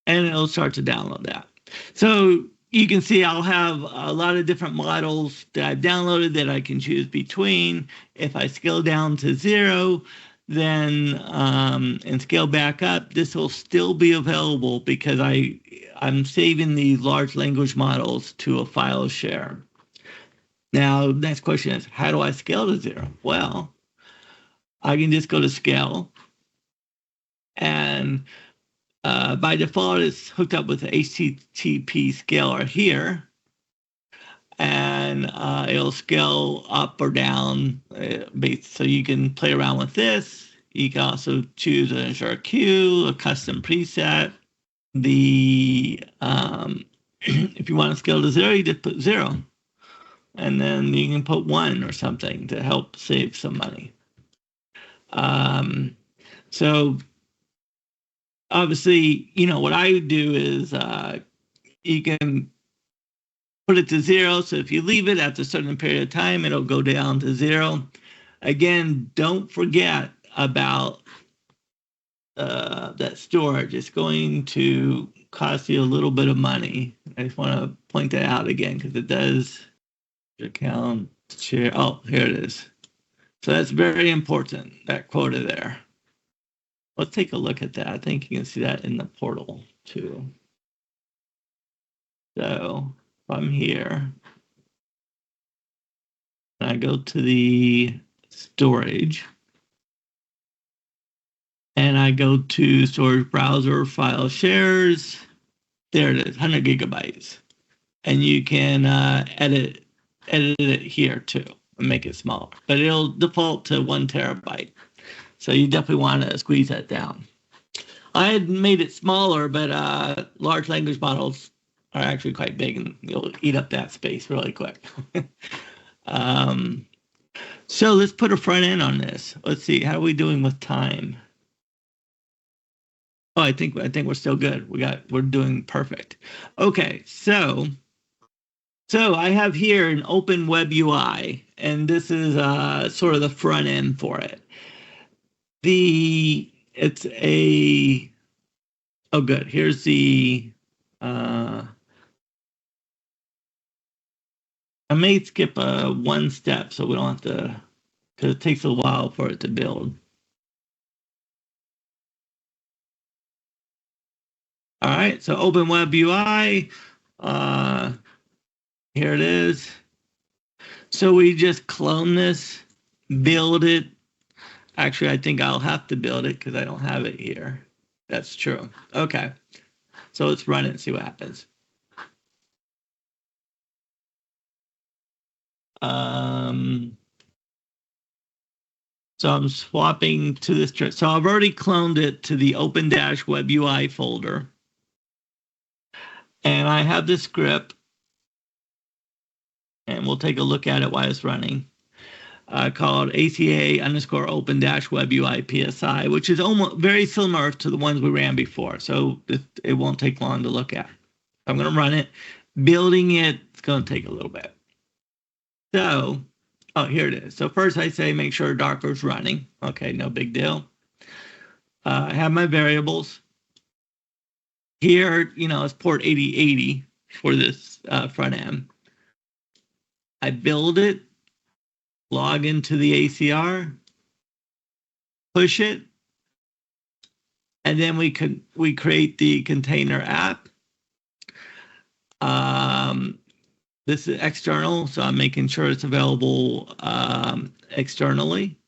[SPEAKER 1] and it'll start to download that. So you can see I'll have a lot of different models that I've downloaded that I can choose between. If I scale down to 0, then and scale back up, this will still be available because I'm saving the large language models to a file share. Now, next question is, how do I scale to 0? Well, I can just go to scale, and by default, it's hooked up with the HTTP scaler here, and it'll scale up or down. So you can play around with this. You can also choose an Azure queue, a custom preset. If you want to scale to 0, you just put 0. And then you can put 1 or something to help save some money. So obviously, what I would do is you can put it to 0. So if you leave it after a certain period of time, it'll go down to 0. Again, don't forget about that storage. It's going to cost you a little bit of money. I just want to point that out again because it does. Account share. Oh, here it is. So that's very important, that quota there. Let's take a look at that. I think you can see that in the portal too. So if I'm here, and I go to the storage, and I go to storage browser, file shares. There it is, 100 gigabytes. And you can edit it here too and make it smaller, but it'll default to 1 terabyte. So you definitely want to squeeze that down. I had made it smaller, but large language models are actually quite big and you'll eat up that space really quick. So let's put a front end on this. Let's see, how are we doing with time? Oh, I think we're still good. We're doing perfect. Okay, so I have here an open web UI, and this is sort of the front end for it. Oh good, here's the, I may skip one step so we don't have to, because it takes a while for it to build. All right, so open web UI, here it is. So we just clone this, build it. Actually, I think I'll have to build it because I don't have it here. That's true. Okay. So let's run it and see what happens. So I'm swapping to this. So I've already cloned it to the open-web UI folder. And I have this script. And we'll take a look at it while it's running. Called ACA_open-web UI PSI, which is almost very similar to the ones we ran before. So it won't take long to look at. I'm going to run it. Building it's going to take a little bit. So, oh, here it is. So first I say make sure Docker's running. Okay, no big deal. I have my variables. Here, it's port 8080 for this front end. I build it. Log into the ACR, push it, and then we create the container app. This is external, so I'm making sure it's available externally.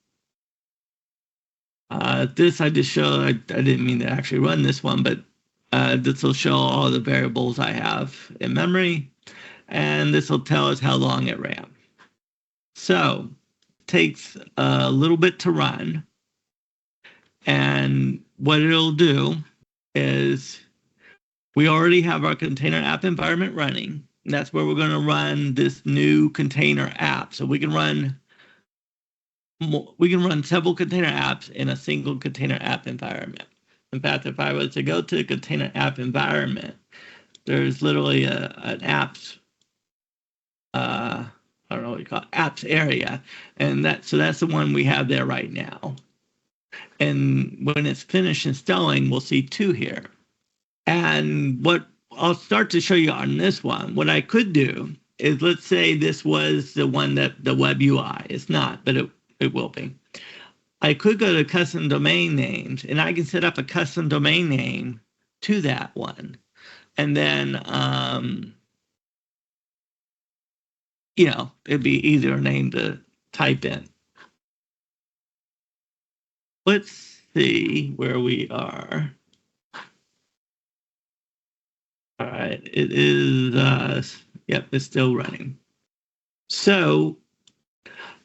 [SPEAKER 1] This I just showed. I didn't mean to actually run this one, but this will show all the variables I have in memory, and this will tell us how long it ran. So it takes a little bit to run. And what it'll do is we already have our container app environment running. And that's where we're going to run this new container app. So we can run several container apps in a single container app environment. In fact, if I was to go to the container app environment, there's literally an apps, I don't know what you call it, apps area. And that's the one we have there right now. And when it's finished installing, we'll see two here. And what I'll start to show you on this one, what I could do is, let's say this was the one that the web UI. It's not, but it will be. I could go to custom domain names, and I can set up a custom domain name to that one. And then, it'd be easier name to type in. Let's see where we are. All right, it is, yep, it's still running. So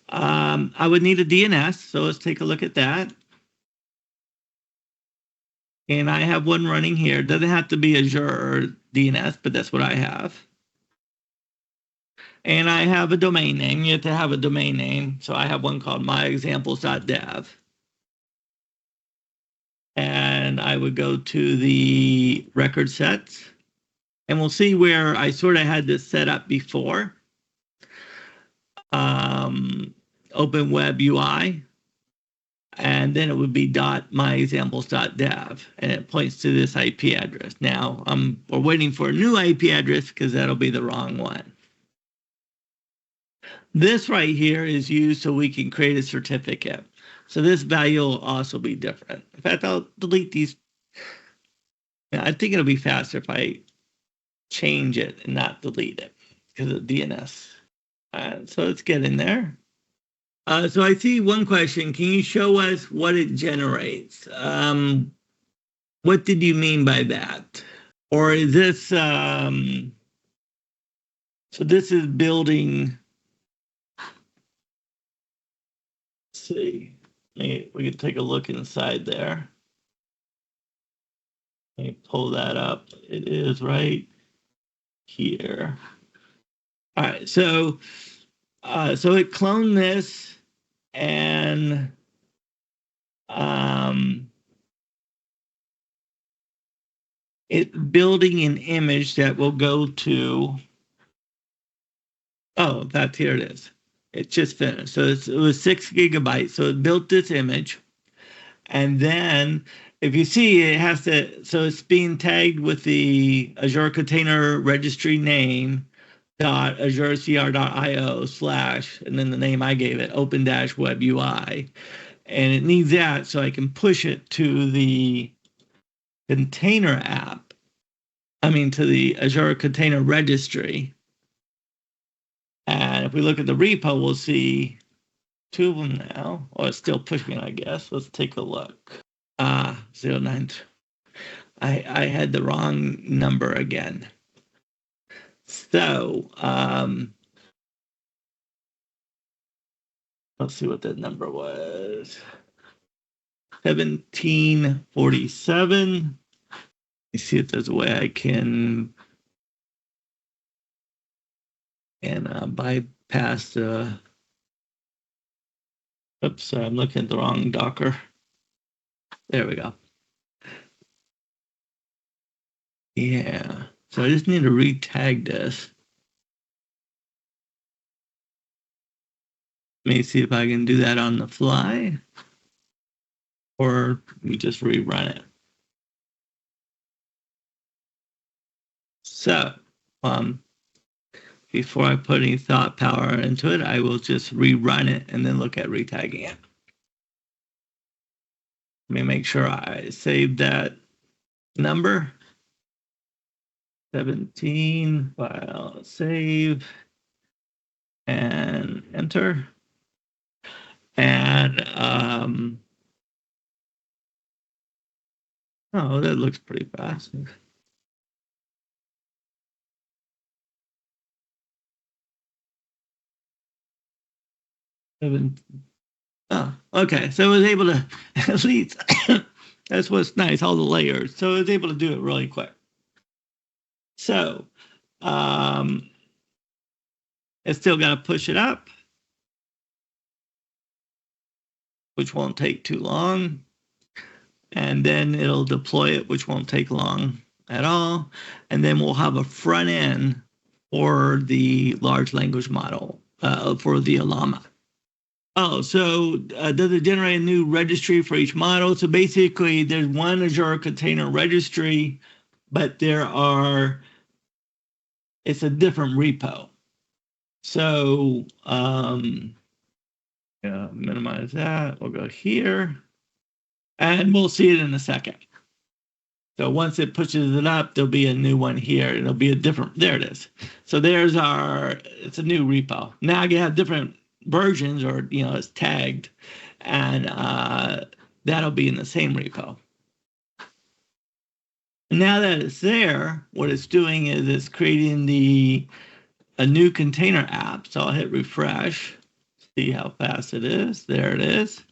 [SPEAKER 1] I would need a DNS, so let's take a look at that. And I have one running here. It doesn't have to be Azure or DNS, but that's what I have. And I have a domain name. You have to have a domain name. So I have one called myexamples.dev. And I would go to the record sets. And we'll see where I sort of had this set up before. Open Web UI. And then it would be .myexamples.dev, and it points to this IP address. Now we're waiting for a new IP address because that'll be the wrong one. This right here is used so we can create a certificate. So this value will also be different. In fact, I'll delete these. I think it'll be faster if I change it and not delete it because of DNS. So let's get in there. So I see one question. Can you show us what it generates? What did you mean by that? Or is this, so this is building, let's see, we can take a look inside there. Let me pull that up. It is right here. All right, so it cloned this, and it's building an image that will go to, oh, that's, here it is. It just finished. So it was 6 gigabytes. So it built this image. And then if you see, it has to, so it's being tagged with the Azure Container Registry name .azurecr.io / and then the name I gave it, open-web UI. And it needs that so I can push it to the container app. To the Azure Container Registry. And if we look at the repo, we'll see two of them now. Or it's still pushing, I guess. Let's take a look. 09. I had the wrong number again. So, let's see what that number was. 1747. Let me see if there's a way I can bypass the. Oops, sorry, I'm looking at the wrong Docker. There we go. Yeah, so I just need to re-tag this. Let me see if I can do that on the fly, or we just rerun it. So, before I put any thought power into it, I will just rerun it and then look at retagging it. Let me make sure I saved that number. 17, file, save, and enter. And, oh, that looks pretty fast. Oh, okay. So it was able to at least that's what's nice, all the layers. So it was able to do it really quick. So um, it's still got to push it up, which won't take too long. And then it'll deploy it, which won't take long at all. And then we'll have a front end for the large language model for the Ollama. Oh, so does it generate a new registry for each model? So basically, there's one Azure Container Registry, but it's a different repo. So minimize that. We'll go here, and we'll see it in a second. So once it pushes it up, there'll be a new one here. It'll be a different, there it is. So it's a new repo. Now you have different versions, or, it's tagged, and that'll be in the same repo. And now that it's there, what it's doing is it's creating a new container app. So I'll hit refresh, see how fast it is. There it is.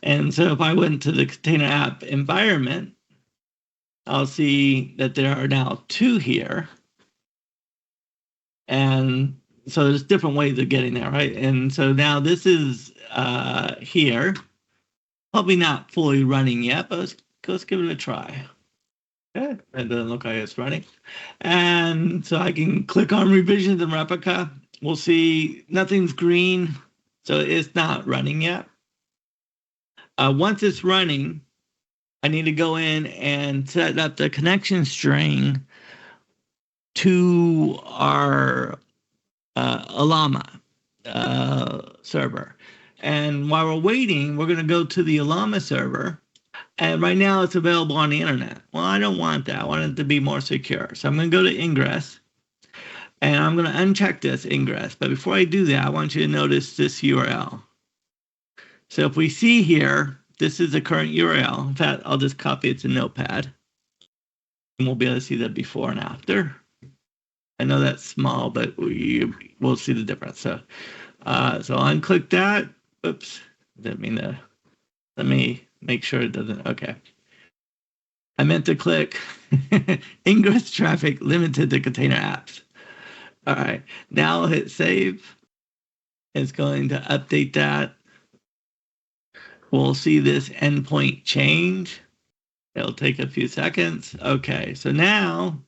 [SPEAKER 1] And so if I went to the container app environment, I'll see that there are now 2 here. And so there's different ways of getting there, right? And so now this is here. Probably not fully running yet, but let's give it a try. Okay, it doesn't look like it's running. And so I can click on revisions and replica. We'll see nothing's green, so it's not running yet. Once it's running, I need to go in and set up the connection string to our LLaMA server. And while we're waiting, we're going to go to the LLaMA server. And right now it's available on the internet. Well, I don't want that. I want it to be more secure. So I'm going to go to ingress. And I'm going to uncheck this ingress. But before I do that, I want you to notice this URL. So if we see here, this is the current URL. In fact, I'll just copy it to Notepad. And we'll be able to see the before and after. I know that's small, but we'll see the difference. So unclick that. Oops, didn't mean to. Let me make sure it doesn't. Okay. I meant to click ingress traffic limited to container apps. All right. Now I'll hit save. It's going to update that. We'll see this endpoint change. It'll take a few seconds. Okay. So now,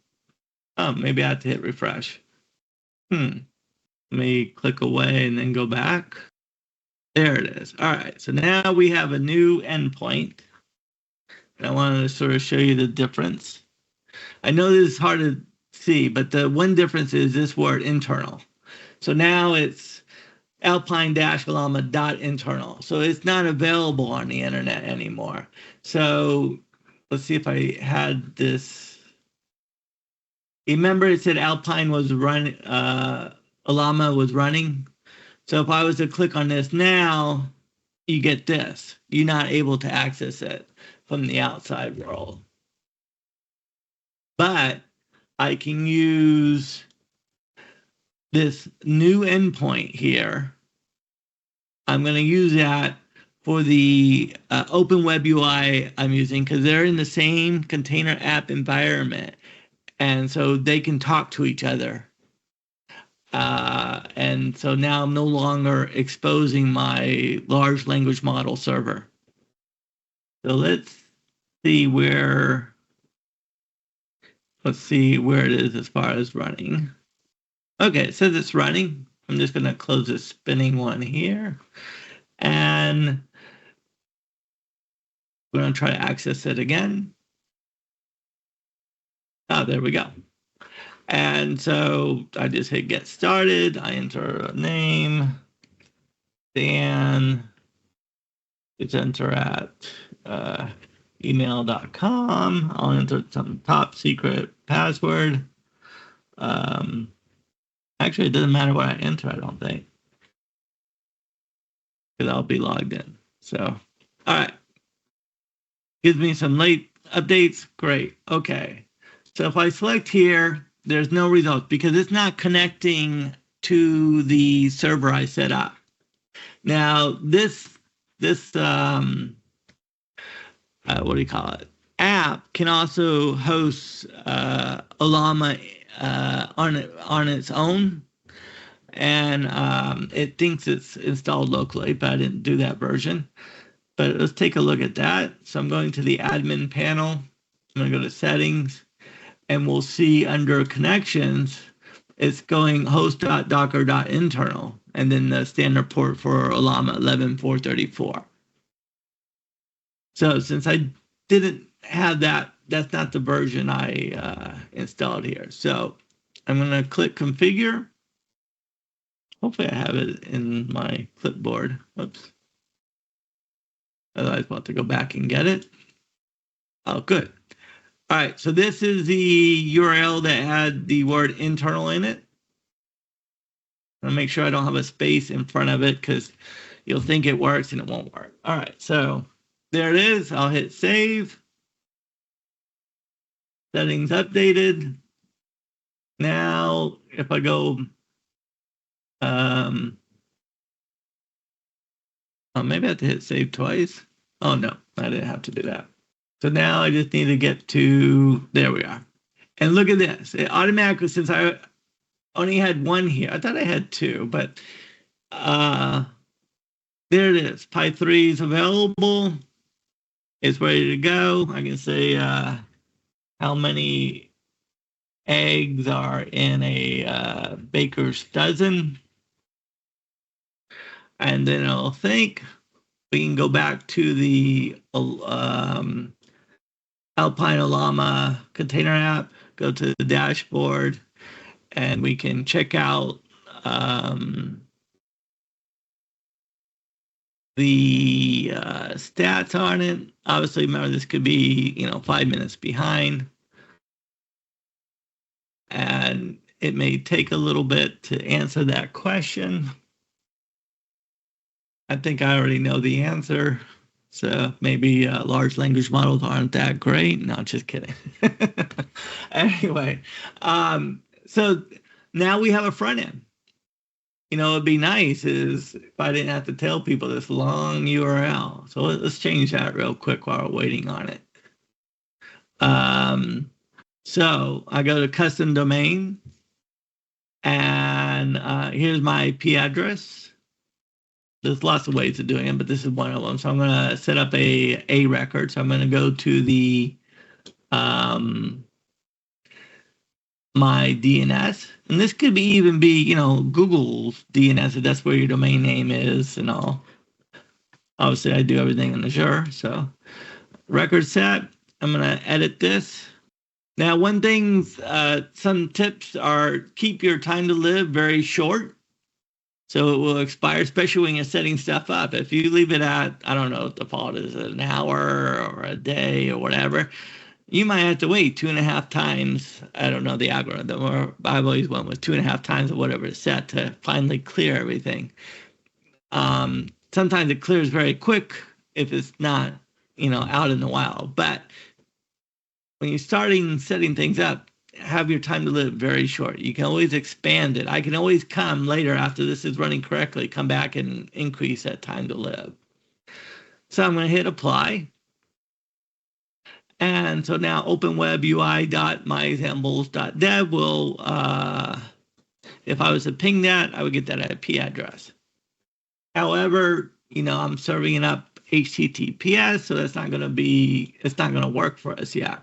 [SPEAKER 1] maybe I have to hit refresh. Let me click away and then go back. There it is. All right. So now we have a new endpoint. And I wanted to sort of show you the difference. I know this is hard to see, but the one difference is this word internal. So now it's alpine-llama.internal. So it's not available on the internet anymore. So let's see if I had this. Remember it said Alpine was running, Ollama was running. So if I was to click on this now, you get this. You're not able to access it from the outside world. But I can use this new endpoint here. I'm going to use that for the Open Web UI I'm using, because they're in the same container app environment. And so they can talk to each other. And so now I'm no longer exposing my large language model server. So let's see where it is as far as running. Okay, it says it's running. I'm just going to close this spinning one here. And we're going to try to access it again. Oh, there we go. And so I just hit get started. I enter a name, Dan. It's enter at email.com. I'll enter some top secret password. Actually, it doesn't matter what I enter, I don't think, because I'll be logged in. So, all right. Gives me some late updates. Great. Okay. So if I select here, there's no results because it's not connecting to the server I set up. Now, this this what do you call it? App can also host Ollama on its own, and it thinks it's installed locally, but I didn't do that version. But let's take a look at that. So I'm going to the admin panel. I'm going to go to settings, and we'll see under connections, it's going host.docker.internal, and then the standard port for Ollama 11.434. So since I didn't have that, that's not the version I installed here. So I'm going to click configure. Hopefully I have it in my clipboard. Oops. Otherwise, I'll have to go back and get it. Oh, good. All right, so this is the URL that had the word internal in it. I'll make sure I don't have a space in front of it because you'll think it works and it won't work. All right, so there it is. I'll hit save. Settings updated. Now, if I go, oh, maybe I have to hit save twice. Oh, no, I didn't have to do that. So now I just need to get to, there we are. And look at this. It automatically, since I only had one here, I thought I had two, but there it is. Pi 3 is available. It's ready to go. I can say how many eggs are in a baker's dozen. And then it'll think. We can go back to the Alpine Ollama container app, go to the dashboard, and we can check out the stats on it. Obviously, remember, this could be 5 minutes behind, and it may take a little bit to answer that question. I think I already know the answer. So maybe large language models aren't that great. No, just kidding. Anyway, so now we have a front end. It'd be nice is if I didn't have to tell people this long URL. So let's change that real quick while we're waiting on it. So I go to custom domain, and here's my IP address. There's lots of ways of doing it, but this is one of them. So I'm going to set up a record. So I'm going to go to the my DNS, and this could even be Google's DNS if that's where your domain name is and all. Obviously, I do everything in Azure. So record set. I'm going to edit this. Now, one thing, some tips are keep your time to live very short. So it will expire, especially when you're setting stuff up. If you leave it at, I don't know what the default is, an hour or a day or whatever, you might have to wait 2.5 times. I don't know the algorithm, or I've always went with 2.5 times or whatever it's set to finally clear everything. Sometimes it clears very quick if it's not, out in the wild. But when you're starting setting things up, have your time to live very short. You can always expand it. I can always come later after this is running correctly, come back and increase that time to live. So I'm going to hit apply. And so now openwebui.myexamples.dev will, if I was to ping that, I would get that IP address. However, I'm serving it up HTTPS, so that's not going to be, it's not going to work for us yet.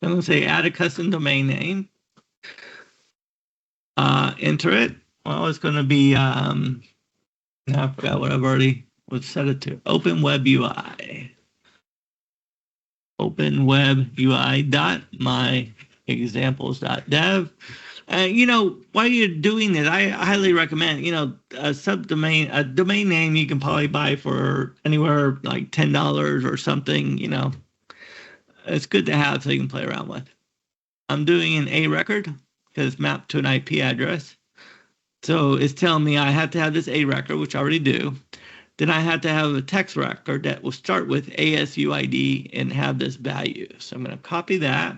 [SPEAKER 1] So I'm going to say add a custom domain name, enter it. Well, it's going to be, I forgot what I've already was set it to. OpenWebUI. OpenWebUI.myexamples.dev. While you're doing this, I highly recommend, a subdomain, a domain name you can probably buy for anywhere like $10 or something, It's good to have so you can play around with. I'm doing an A record because it's mapped to an IP address. So it's telling me I have to have this A record, which I already do. Then I have to have a text record that will start with ASUID and have this value. So I'm going to copy that.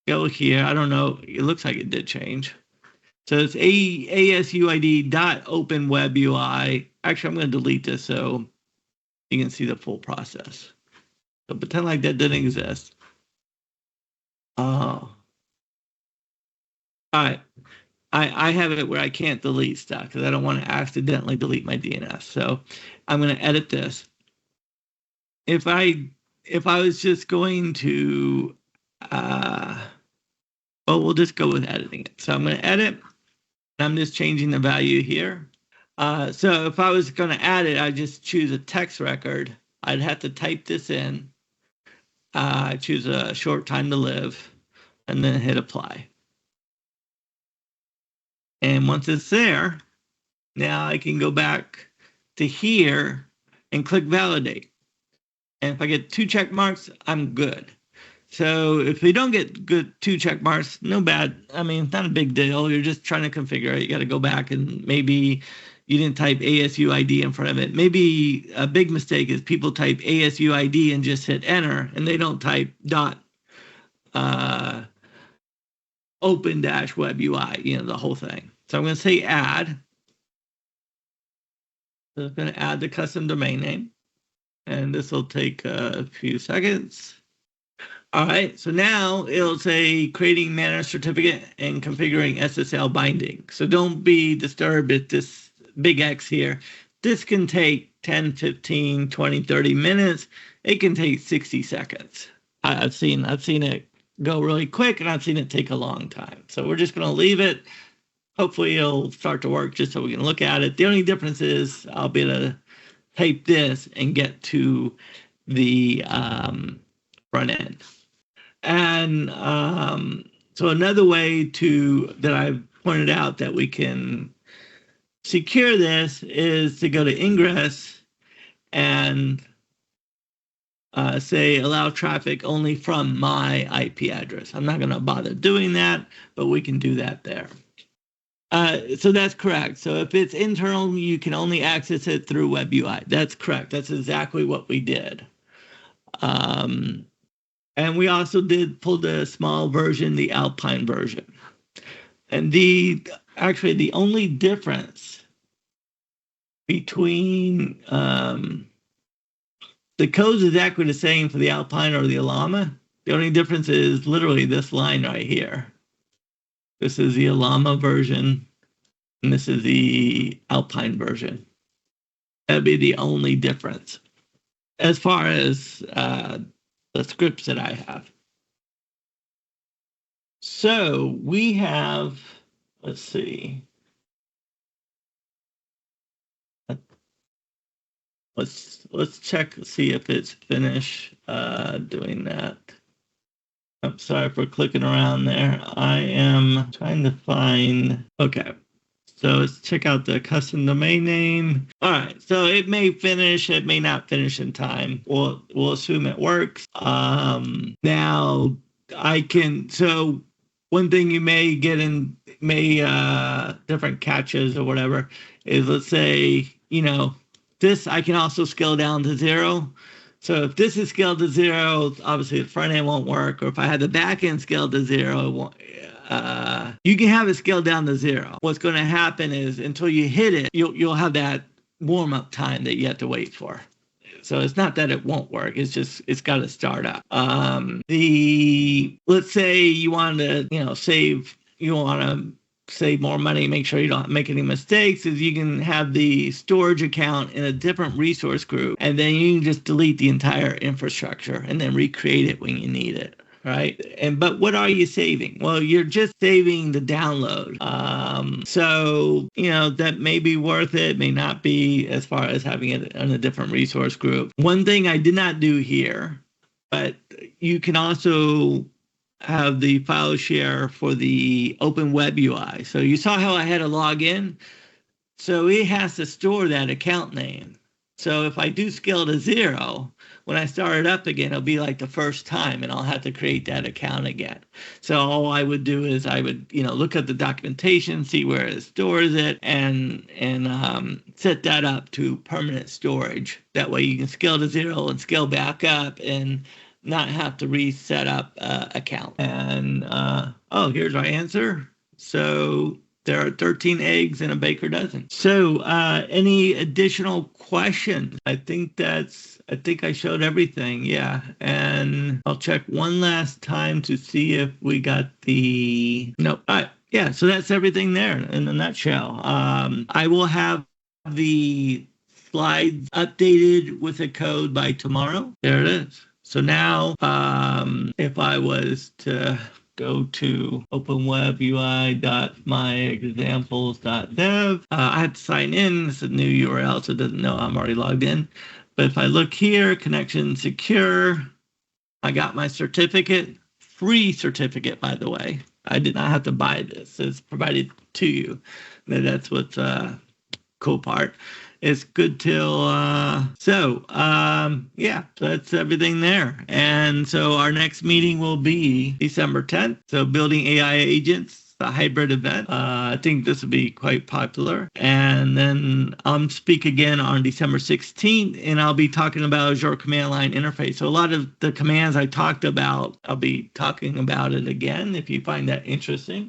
[SPEAKER 1] Go here. I don't know. It looks like it did change. So it's ASUID.OpenWebUI. Actually, I'm going to delete this so you can see the full process. So pretend like that didn't exist. Oh. All right. I have it where I can't delete stuff because I don't want to accidentally delete my DNS. So I'm going to edit this. If I was just going to, we'll just go with editing it. So I'm going to edit. I'm just changing the value here. So if I was going to add it, I'd just choose a text record. I'd have to type this in. Choose a short time to live, and then hit apply. And once it's there, now I can go back to here and click validate. And if I get 2 check marks, I'm good. So if we don't get good 2 check marks, no bad. I mean, it's not a big deal. You're just trying to configure it. You got to go back and maybe you didn't type ASUID in front of it. Maybe a big mistake is people type ASUID and just hit enter, and they don't type dot open-web UI, the whole thing. So I'm going to say add. So I'm going to add the custom domain name, and this will take a few seconds. All right, so now it'll say creating manner certificate and configuring SSL binding. So don't be disturbed at this big X here. This can take 10, 15, 20, 30 minutes. It can take 60 seconds. I've seen it go really quick, and I've seen it take a long time. So we're just going to leave it. Hopefully it'll start to work just so we can look at it. The only difference is I'll be able to type this and get to the front end. And so another way that I've pointed out that we can secure this is to go to ingress and say allow traffic only from my IP address. I'm not going to bother doing that, but we can do that there. So that's correct. So if it's internal, you can only access it through WebUI. That's correct. That's exactly what we did. And we also did pull the small version, the Alpine version. And actually the only difference between the code is exactly the same for the Alpine or the Ollama. The only difference is literally this line right here. This is the Ollama version, and this is the Alpine version. That'd be the only difference as far as the scripts that I have. So we have, let's see. Let's check, see if it's finished doing that. I'm sorry for clicking around there. I am trying to find, okay. So let's check out the custom domain name. All right, so it may finish, it may not finish in time. We'll assume it works. Now so one thing you may get in, different catches or whatever is, let's say, this I can also scale down to 0. So if this is scaled to 0, obviously the front end won't work. Or if I had the back end scaled to 0, it won't. You can have it scaled down to 0. What's going to happen is until you hit it, you'll have that warm up time that you have to wait for. So it's not that it won't work. It's just it's got to start up. Let's say you want to save more money, make sure you don't make any mistakes, is you can have the storage account in a different resource group, and then you can just delete the entire infrastructure and then recreate it when you need it, right? But what are you saving? Well, you're just saving the download. So that may be worth it, may not be, as far as having it in a different resource group. One thing I did not do here, but you can also have the file share for the Open Web UI. So you saw how I had to log in. So it has to store that account name. So if I do scale to 0, when I start it up again, it'll be like the first time, and I'll have to create that account again. So all I would do is I would, look at the documentation, see where it stores it, and set that up to permanent storage. That way you can scale to 0 and scale back up and not have to reset up account. And here's our answer. So There are 13 eggs in a baker dozen. So any additional questions? I think I showed everything. Yeah. And I'll check one last time to see if we got nope. All right. Yeah. So that's everything there in a nutshell. I will have the slides updated with the code by tomorrow. There it is. So now, if I was to go to openwebui.myexamples.dev, I have to sign in. It's a new URL, so it doesn't know I'm already logged in. But if I look here, connection secure, I got my certificate, free certificate, by the way. I did not have to buy this. It's provided to you. That's what's cool part. It's good till yeah, so that's everything there. And so our next meeting will be December 10th. So building AI agents, a hybrid event. I think this will be quite popular. And then I'll speak again on December 16th, and I'll be talking about Azure command line interface. So a lot of the commands I talked about, I'll be talking about it again if you find that interesting.